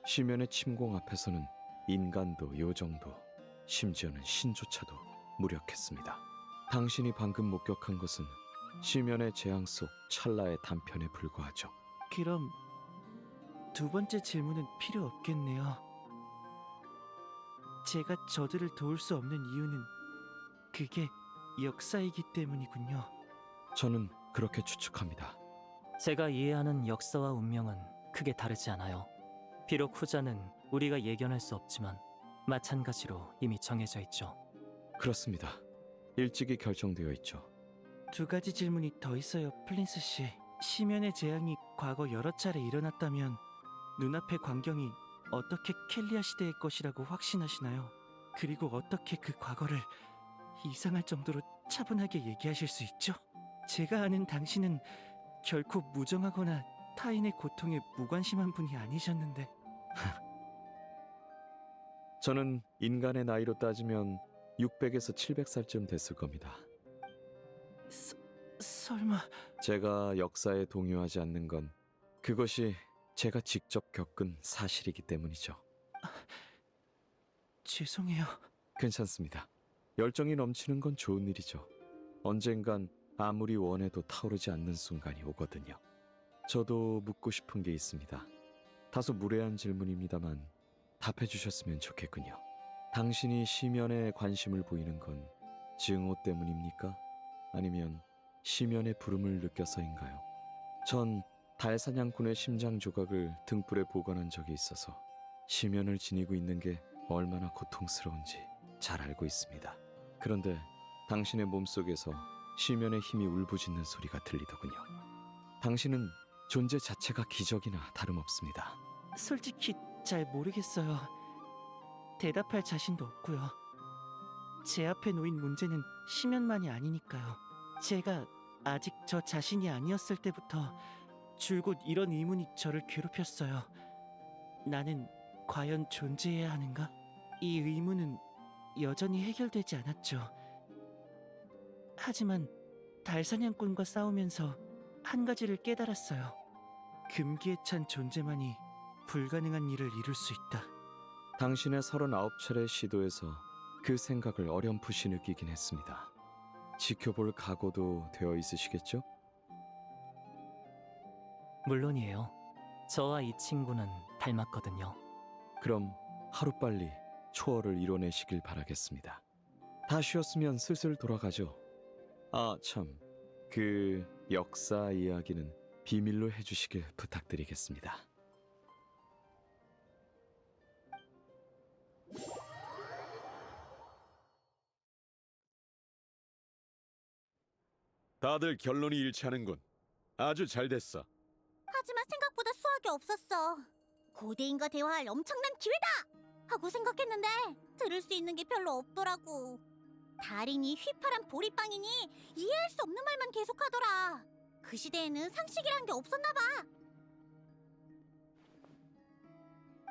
[SPEAKER 7] 시면의 침공 앞에서는 인간도 요정도 심지어는 신조차도 무력했습니다. 당신이 방금 목격한 것은 시면의 재앙 속 찰나의 단편에 불과하죠.
[SPEAKER 6] 그럼 두 번째 질문은 필요 없겠네요. 제가 저들을 도울 수 없는 이유는 그게 역사이기 때문이군요.
[SPEAKER 7] 저는 그렇게 추측합니다.
[SPEAKER 8] 제가 이해하는 역사와 운명은 크게 다르지 않아요. 비록 후자는 우리가 예견할 수 없지만 마찬가지로 이미 정해져 있죠.
[SPEAKER 7] 그렇습니다. 일찍이 결정되어 있죠.
[SPEAKER 6] 두 가지 질문이 더 있어요, 플린스 씨. 시면의 재앙이 과거 여러 차례 일어났다면 눈앞의 광경이 어떻게 켈리아 시대의 것이라고 확신하시나요? 그리고 어떻게 그 과거를 이상할 정도로 차분하게 얘기하실 수 있죠? 제가 아는 당신은 결코 무정하거나 타인의 고통에 무관심한 분이 아니셨는데.
[SPEAKER 7] 저는 인간의 나이로 따지면 600에서 700살쯤 됐을 겁니다.
[SPEAKER 6] 설마...
[SPEAKER 7] 제가 역사에 동요하지 않는 건 그것이 제가 직접 겪은 사실이기 때문이죠.
[SPEAKER 6] 죄송해요.
[SPEAKER 7] 괜찮습니다. 열정이 넘치는 건 좋은 일이죠. 언젠간 아무리 원해도 타오르지 않는 순간이 오거든요. 저도 묻고 싶은 게 있습니다. 다소 무례한 질문입니다만 답해 주셨으면 좋겠군요. 당신이 시면에 관심을 보이는 건 증오 때문입니까? 아니면 시면의 부름을 느껴서인가요? 전 달사냥꾼의 심장 조각을 등불에 보관한 적이 있어서 시면을 지니고 있는 게 얼마나 고통스러운지 잘 알고 있습니다. 그런데 당신의 몸속에서 시면의 힘이 울부짖는 소리가 들리더군요. 당신은 존재 자체가 기적이나 다름없습니다.
[SPEAKER 6] 솔직히 잘 모르겠어요. 대답할 자신도 없고요. 제 앞에 놓인 문제는 시면만이 아니니까요. 제가 아직 저 자신이 아니었을 때부터 줄곧 이런 의문이 저를 괴롭혔어요. 나는 과연 존재해야 하는가? 이 의문은 여전히 해결되지 않았죠. 하지만 달사냥꾼과 싸우면서 한 가지를 깨달았어요. 금기에 찬 존재만이 불가능한 일을 이룰 수 있다.
[SPEAKER 7] 당신의 39차례 시도에서 그 생각을 어렴풋이 느끼긴 했습니다. 지켜볼 각오도 되어 있으시겠죠?
[SPEAKER 8] 물론이에요. 저와 이 친구는 닮았거든요.
[SPEAKER 7] 그럼 하루빨리 초월을 이뤄내시길 바라겠습니다. 다 쉬었으면 슬슬 돌아가죠. 아, 참. 그 역사 이야기는 비밀로 해주시길 부탁드리겠습니다.
[SPEAKER 4] 다들 결론이 일치하는군. 아주 잘 됐어.
[SPEAKER 1] 하지만 생각보다 수학이 없었어. 고대인과 대화할 엄청난 기회다! 하고 생각했는데 들을 수 있는 게 별로 없더라고. 달인이 휘파람 보리빵이니 이해할 수 없는 말만 계속하더라. 그 시대에는 상식이란 게 없었나 봐.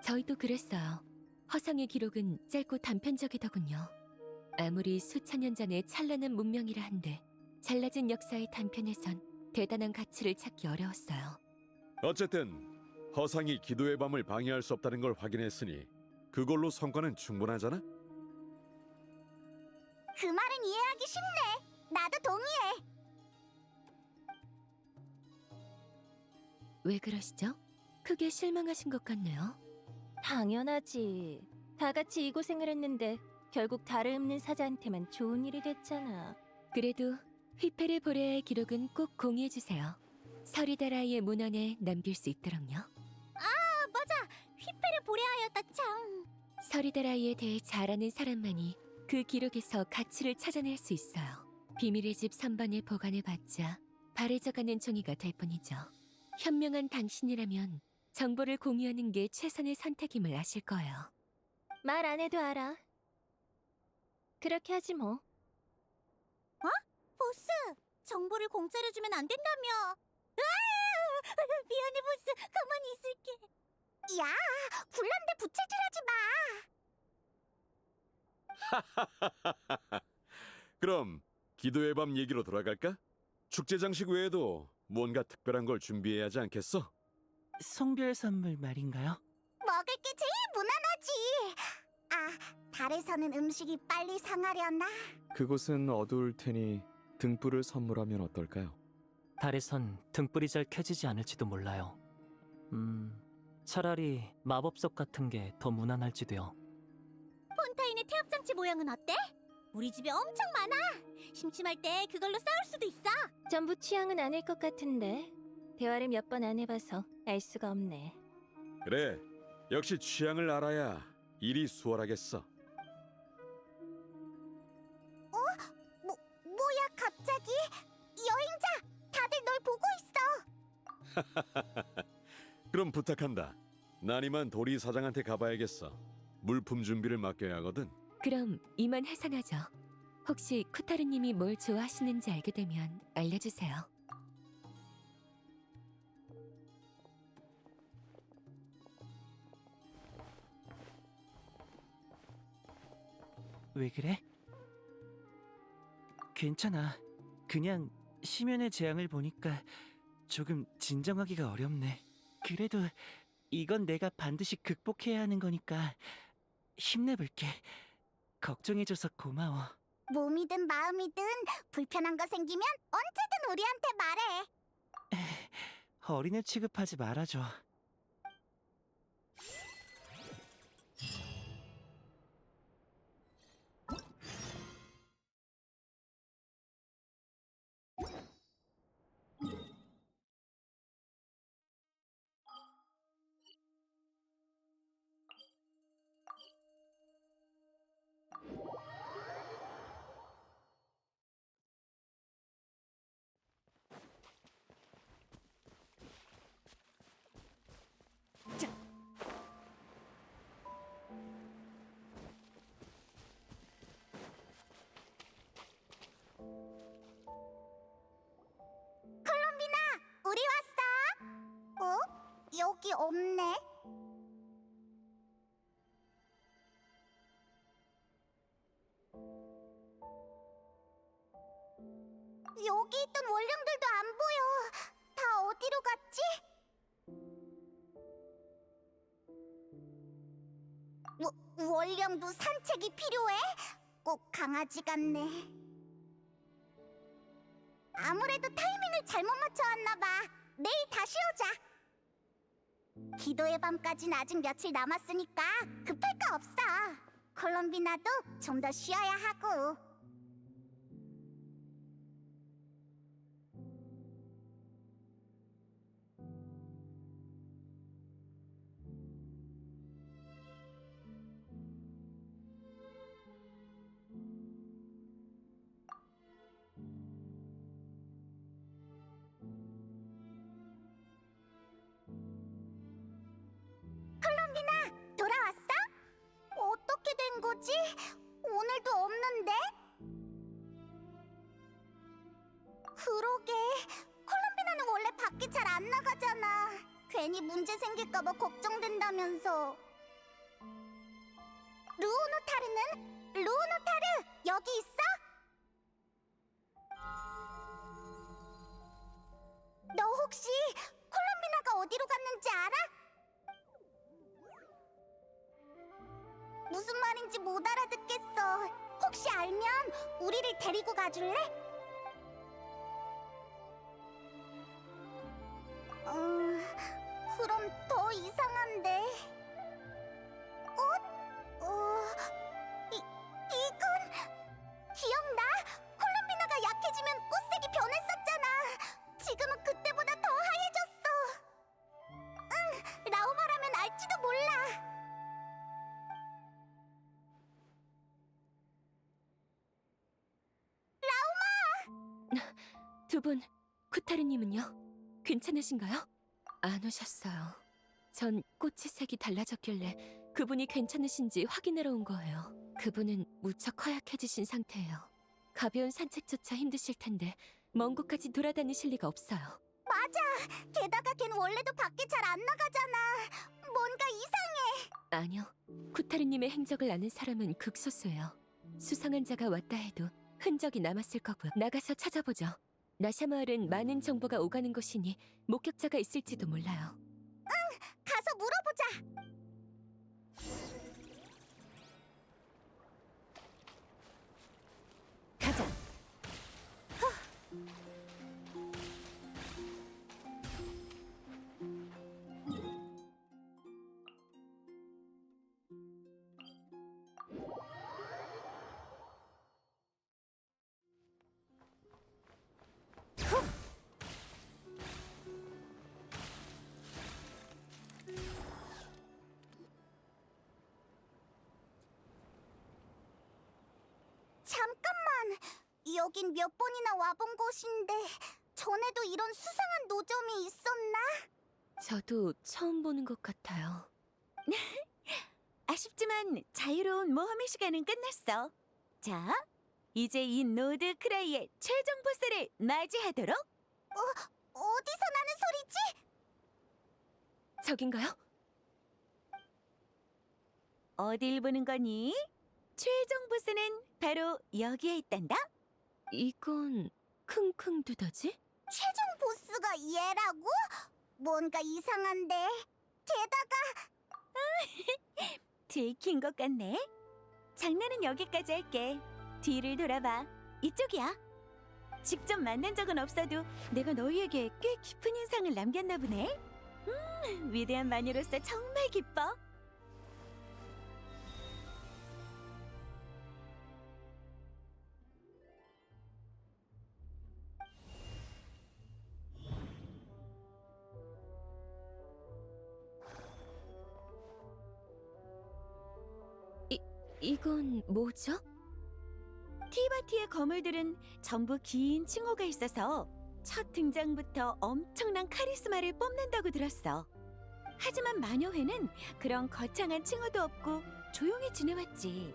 [SPEAKER 5] 저희도 그랬어요. 허상의 기록은 짧고 단편적이더군요. 아무리 수천 년 전의 찬란한 문명이라 한데 잘라진 역사의 단편에선 대단한 가치를 찾기 어려웠어요.
[SPEAKER 4] 어쨌든 허상이 기도의 밤을 방해할 수 없다는 걸 확인했으니 그걸로 성과는 충분하잖아?
[SPEAKER 1] 그 말은 이해하기 쉽네. 나도 동의해.
[SPEAKER 5] 왜 그러시죠? 크게 실망하신 것 같네요.
[SPEAKER 9] 당연하지. 다 같이 이 고생을 했는데 결국 달을 읊는 사자한테만 좋은 일이 됐잖아.
[SPEAKER 5] 그래도 휘페르 보레아의 기록은 꼭 공유해주세요. 서리다라이의 문헌에 남길 수 있도록요.
[SPEAKER 1] 맞아. 휘페르 보레아였다 참.
[SPEAKER 5] 서리다라이에 대해 잘 아는 사람만이 그 기록에서 가치를 찾아낼 수 있어요. 비밀의 집 선반에 보관해봤자 바래져가는 종이가 될 뿐이죠. 현명한 당신이라면 정보를 공유하는 게 최선의 선택임을 아실 거예요.
[SPEAKER 9] 말 안 해도 알아. 그렇게 하지 뭐.
[SPEAKER 1] 보스, 정보를 공짜로 주면 안 된다며. 으아! 미안해 보스, 가만히 있을게. 야, 굴란데 부채질하지 마.
[SPEAKER 4] 그럼 기도의 밤 얘기로 돌아갈까? 축제 장식 외에도 뭔가 특별한 걸 준비해야 하지 않겠어?
[SPEAKER 6] 송별 선물 말인가요?
[SPEAKER 1] 먹을 게 제일 무난하지. 아, 달에서는 음식이 빨리 상하려나?
[SPEAKER 7] 그곳은 어두울 테니 등불을 선물하면 어떨까요?
[SPEAKER 8] 달에선 등불이 잘 켜지지 않을지도 몰라요. 차라리 마법석 같은 게 더 무난할지도요.
[SPEAKER 1] 폰타인의 태엽장치 모양은 어때? 우리 집에 엄청 많아. 심심할 때 그걸로 싸울 수도 있어.
[SPEAKER 9] 전부 취향은 아닐 것 같은데 대화를 몇 번 안 해봐서 알 수가 없네.
[SPEAKER 4] 그래, 역시 취향을 알아야 일이 수월하겠어.
[SPEAKER 1] 뭐야 갑자기? 여행자, 다들 널 보고 있어.
[SPEAKER 4] 그럼 부탁한다. 난 이만 도리 사장한테 가봐야겠어. 물품 준비를 맡겨야 하거든.
[SPEAKER 5] 그럼 이만 해산하죠. 혹시 쿠타르님이 뭘 좋아하시는지 알게 되면 알려주세요.
[SPEAKER 6] 왜 그래? 괜찮아. 그냥 심연의 재앙을 보니까 조금 진정하기가 어렵네. 그래도 이건 내가 반드시 극복해야 하는 거니까 힘내볼게. 걱정해줘서 고마워.
[SPEAKER 1] 몸이든 마음이든 불편한 거 생기면 언제든 우리한테 말해.
[SPEAKER 6] 어린애 취급하지 말아줘.
[SPEAKER 1] 우리 왔어. 어? 여기 없네. 여기 있던 원령들도 안 보여. 다 어디로 갔지? 원령도 산책이 필요해? 꼭 강아지 같네. 아무래도 타이밍을 잘못 맞춰왔나 봐. 내일 다시 오자. 기도의 밤까진 아직 며칠 남았으니까 급할 거 없어. 콜롬비나도 좀 더 쉬어야 하고. 돌아왔어? 어떻게 된 거지? 오늘도 없는데? 그러게, 콜롬비나는 원래 밖에 잘 안 나가잖아. 괜히 문제 생길까봐 걱정된다면서. 루오노타르는? 루오노타르, 여기 있어? 너 혹시 콜롬비나가 어디로 갔는지 알아? 무슨 말인지 못 알아듣겠어. 혹시 알면 우리를 데리고 가줄래? 그럼 더 이상한데. 이건 기억나? 콜롬비나가 약해지면 꽃색이 변했었잖아. 지금은 그때보다 더 하얘졌어. 응, 라우마라면 알지도 몰라.
[SPEAKER 5] 두 분, 쿠타르님은요? 괜찮으신가요? 안 오셨어요. 전 꽃의 색이 달라졌길래 그분이 괜찮으신지 확인하러 온 거예요. 그분은 무척 허약해지신 상태예요. 가벼운 산책조차 힘드실 텐데 먼 곳까지 돌아다니실 리가 없어요.
[SPEAKER 1] 맞아. 게다가 걘 원래도 밖에 잘 안 나가잖아. 뭔가 이상해.
[SPEAKER 5] 아니요. 쿠타르님의 행적을 아는 사람은 극소수예요. 수상한 자가 왔다 해도 흔적이 남았을 거고요. 나가서 찾아보죠. 나샤마을은 많은 정보가 오가는 곳이니 목격자가 있을지도 몰라요.
[SPEAKER 1] 가서 물어보자.
[SPEAKER 5] 가자.
[SPEAKER 1] 잠깐만. 여긴 몇 번이나 와본 곳인데 전에도 이런 수상한 노점이 있었나?
[SPEAKER 5] 저도 처음 보는 것 같아요.
[SPEAKER 10] 아쉽지만 자유로운 모험의 시간은 끝났어. 자, 이제 이 노드 크라이의 최종 보스를 맞이하도록.
[SPEAKER 1] 어디서 나는 소리지?
[SPEAKER 5] 저긴가요?
[SPEAKER 10] 어딜 보는 거니? 최종 보스는 바로 여기에 있단다.
[SPEAKER 5] 이건 킁킁 두더지?
[SPEAKER 1] 최종 보스가 얘라고? 뭔가 이상한데. 게다가
[SPEAKER 10] 들킨 것 같네. 장난은 여기까지 할게. 뒤를 돌아봐. 이쪽이야. 직접 만난 적은 없어도 내가 너희에게 꽤 깊은 인상을 남겼나 보네. 위대한 마녀로서 정말 기뻐.
[SPEAKER 5] 이건 뭐죠?
[SPEAKER 10] 티바티의 거물들은 전부 긴 칭호가 있어서 첫 등장부터 엄청난 카리스마를 뽐낸다고 들었어. 하지만 마녀회는 그런 거창한 칭호도 없고 조용히 지내왔지.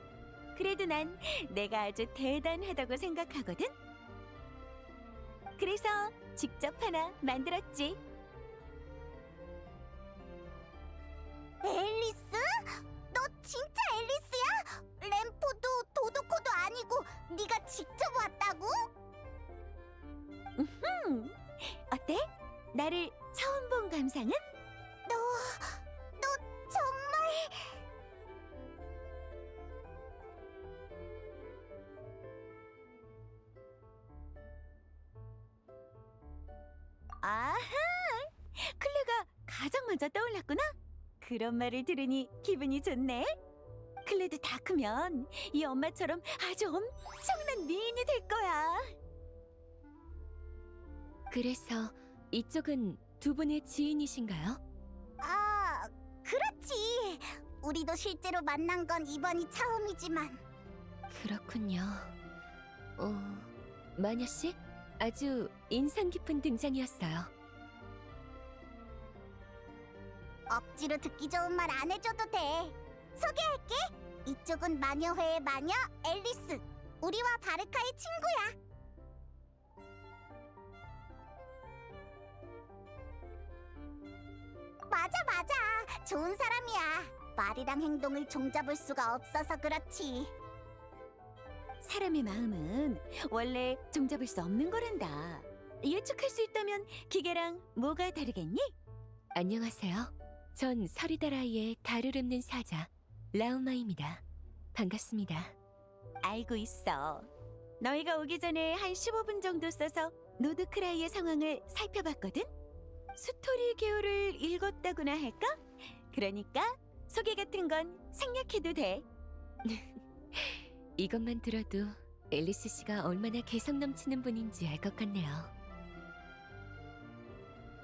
[SPEAKER 10] 그래도 난 내가 아주 대단하다고 생각하거든. 그래서 직접 하나 만들었지.
[SPEAKER 1] 앨리스? 너 진짜 앨리스야? 램포도 도도코도 아니고 네가 직접 왔다고?
[SPEAKER 10] 어때? 나를 처음 본 감상은?
[SPEAKER 1] 너 정말...
[SPEAKER 10] 아하! 먼저 떠올랐구나. 그런 말을 들으니 기분이 좋네. 클레드 다 크면 이 엄마처럼 아주 엄청난 미인이 될 거야.
[SPEAKER 5] 그래서 이쪽은 두 분의 지인이신가요?
[SPEAKER 1] 아, 그렇지. 우리도 실제로 만난 건 이번이 처음이지만.
[SPEAKER 5] 그렇군요. 마녀 씨, 아주 인상 깊은 등장이었어요.
[SPEAKER 1] 억지로 듣기 좋은 말 안 해줘도 돼. 소개할게. 이쪽은 마녀회의 마녀 앨리스. 우리와 바르카의 친구야. 맞아. 좋은 사람이야. 말이랑 행동을 종잡을 수가 없어서 그렇지.
[SPEAKER 10] 사람의 마음은 원래 종잡을 수 없는 거란다. 예측할 수 있다면 기계랑 뭐가 다르겠니?
[SPEAKER 5] 안녕하세요. 전 서리다라이의 달을 읊는 사자 라우마입니다. 반갑습니다.
[SPEAKER 10] 알고 있어. 너희가 오기 전에 한 15분 정도 써서 노드크라이의 상황을 살펴봤거든? 스토리 개요를 읽었다고나 할까? 그러니까 소개 같은 건 생략해도 돼.
[SPEAKER 5] 이것만 들어도 앨리스 씨가 얼마나 개성 넘치는 분인지 알 것 같네요.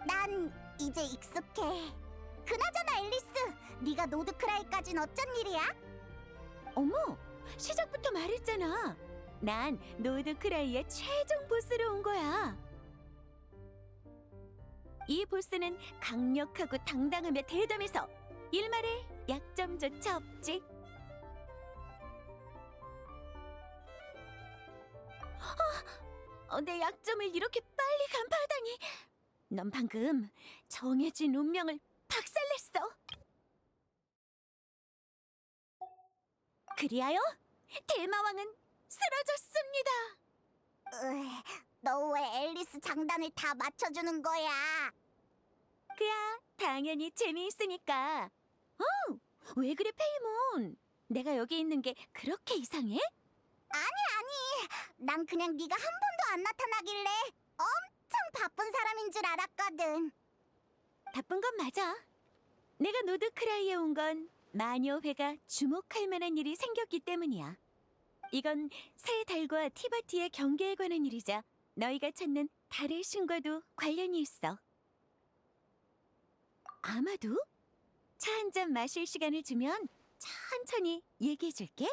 [SPEAKER 1] 난 이제 익숙해. 그나저나 앨리스, 네가 노드크라이까진 어쩐 일이야?
[SPEAKER 10] 어머, 시작부터 말했잖아. 난 노드크라이의 최종 보스로 온 거야. 이 보스는 강력하고 당당하며 대담해서 일말에 약점조차 없지. 내 약점을 이렇게 빨리 간파하다니. 넌 방금 정해진 운명을 박살냈어. 그리하여 대마왕은 쓰러졌습니다.
[SPEAKER 1] 너 왜 앨리스 장단을 다 맞춰주는 거야?
[SPEAKER 10] 그야 당연히 재미있으니까. 왜 그래 페이몬? 내가 여기 있는 게 그렇게 이상해?
[SPEAKER 1] 난 그냥 네가 한 번도 안 나타나길래 엄청 바쁜 사람인 줄 알았거든.
[SPEAKER 10] 바쁜 건 맞아. 내가 노드크라이에 온 건 마녀회가 주목할 만한 일이 생겼기 때문이야. 이건 새 달과 티바티의 경계에 관한 일이자 너희가 찾는 달의 신과도 관련이 있어. 아마도 차 한 잔 마실 시간을 주면 천천히 얘기해줄게.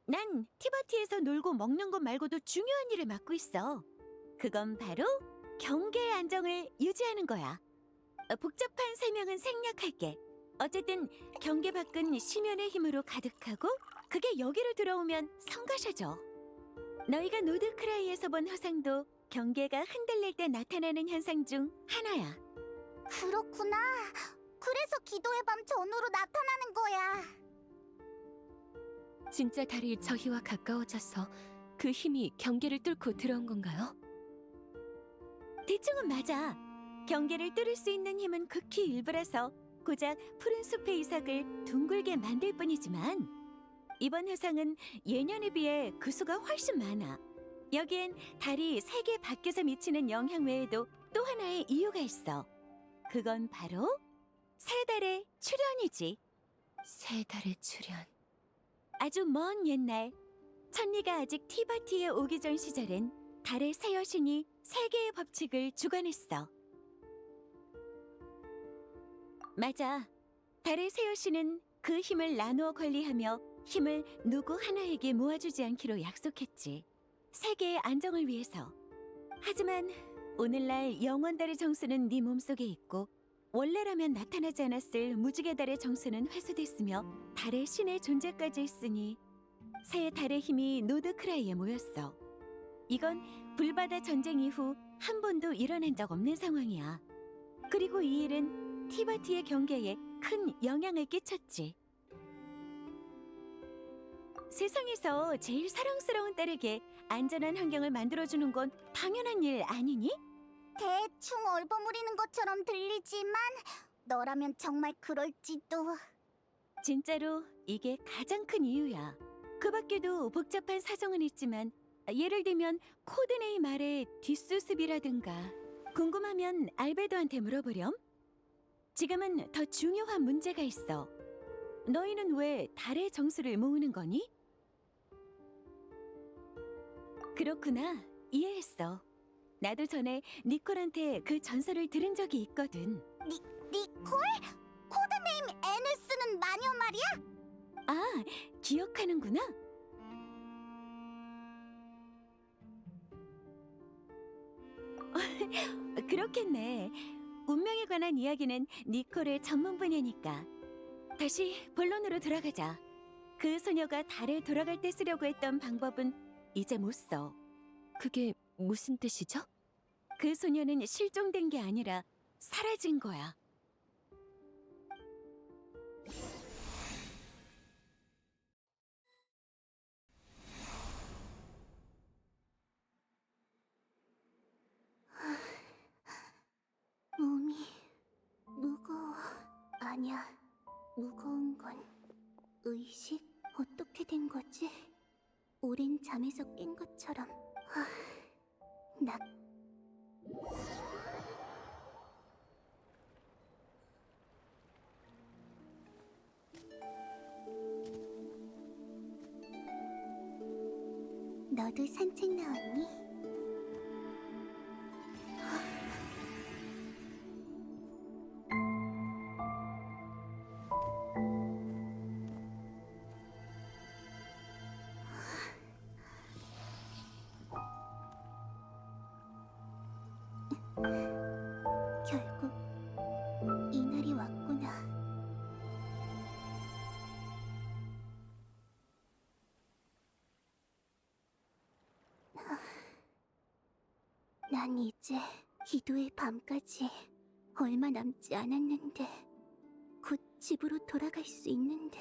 [SPEAKER 10] 난 티바티에서 놀고 먹는 것 말고도 중요한 일을 맡고 있어. 그건 바로 경계의 안정을 유지하는 거야. 복잡한 설명은 생략할게. 어쨌든 경계 밖은 심연의 힘으로 가득하고 그게 여기로 들어오면 성가셔져. 너희가 노드크라이에서 본 화상도 경계가 흔들릴 때 나타나는 현상 중 하나야.
[SPEAKER 1] 그렇구나. 그래서 기도의 밤 전후로 나타나는 거야.
[SPEAKER 5] 진짜 달이 저희와 가까워져서 그 힘이 경계를 뚫고 들어온 건가요?
[SPEAKER 10] 대충은 맞아. 경계를 뚫을 수 있는 힘은 극히 일부라서 고작 푸른 숲의 이삭을 둥글게 만들 뿐이지만 이번 화상은 예년에 비해 그 수가 훨씬 많아. 여기엔 달이 세계 밖에서 미치는 영향 외에도 또 하나의 이유가 있어. 그건 바로 새 달의 출현이지.
[SPEAKER 5] 새 달의 출현.
[SPEAKER 10] 아주 먼 옛날 천리가 아직 티바티에 오기 전 시절엔 달의 새 여신이 세계의 법칙을 주관했어. 맞아. 달의 새 여신은 그 힘을 나누어 관리하며 힘을 누구 하나에게 모아주지 않기로 약속했지. 세계의 안정을 위해서. 하지만 오늘날 영원달의 정수는 네 몸속에 있고 원래라면 나타나지 않았을 무지개 달의 정수는 회수됐으며 달의 신의 존재까지 있으니 새 달의 힘이 노드크라이에 모였어. 이건 불바다 전쟁 이후 한 번도 일어난 적 없는 상황이야. 그리고 이 일은 티바티의 경계에 큰 영향을 끼쳤지. 세상에서 제일 사랑스러운 딸에게 안전한 환경을 만들어주는 건 당연한 일 아니니?
[SPEAKER 1] 대충 얼버무리는 것처럼 들리지만 너라면 정말 그럴지도.
[SPEAKER 10] 진짜로 이게 가장 큰 이유야. 그 밖에도 복잡한 사정은 있지만 예를 들면 코드네이 말의 뒷수습이라든가 궁금하면 알베도한테 물어보렴. 지금은 더 중요한 문제가 있어. 너희는 왜 달의 정수를 모으는 거니? 그렇구나. 이해했어. 나도 전에 니콜한테 그 전설을 들은 적이 있거든.
[SPEAKER 1] 니콜? 코드네임 N을 쓰는 마녀 말이야?
[SPEAKER 10] 아, 기억하는구나. 그렇겠네. 운명에 관한 이야기는 니콜의 전문 분야니까. 다시 본론으로 돌아가자. 그 소녀가 달에 돌아갈 때 쓰려고 했던 방법은 이제 못 써.
[SPEAKER 5] 그게 무슨 뜻이죠?
[SPEAKER 10] 그 소녀는 실종된 게 아니라 사라진 거야.
[SPEAKER 2] 몸이 무거워. 아니야, 무거운 건 의식? 어떻게 된 거지? 오랜 잠에서 깬 것처럼. 나 너도 산책 나왔니? 결국 이날이 왔구나. 난 이제 기도의 밤까지 얼마 남지 않았는데 곧 집으로 돌아갈 수 있는데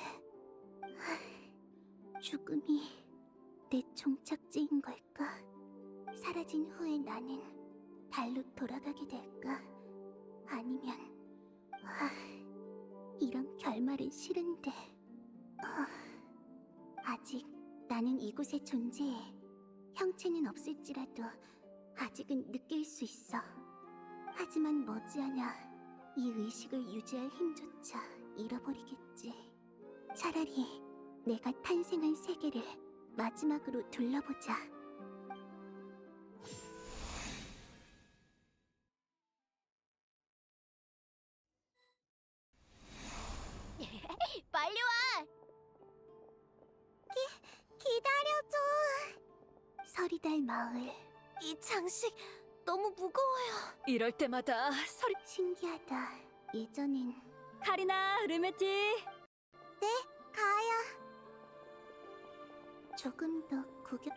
[SPEAKER 2] 죽음이 내 종착지인 걸까? 사라진 후에 나는 달로 돌아가게 될까? 아니면 이런 결말은 싫은데 아직 나는 이곳에 존재해. 형체는 없을지라도 아직은 느낄 수 있어. 하지만 머지않아 이 의식을 유지할 힘조차 잃어버리겠지. 차라리 내가 탄생한 세계를 마지막으로 둘러보자.
[SPEAKER 1] 빨리 와! 기다려줘.
[SPEAKER 2] 서리달 마을.
[SPEAKER 1] 이 장식 너무 무거워요.
[SPEAKER 10] 이럴 때마다 서리...
[SPEAKER 2] 신기하다. 예전엔
[SPEAKER 10] 카리나, 르메티.
[SPEAKER 1] 가야.
[SPEAKER 2] 조금 더 구겨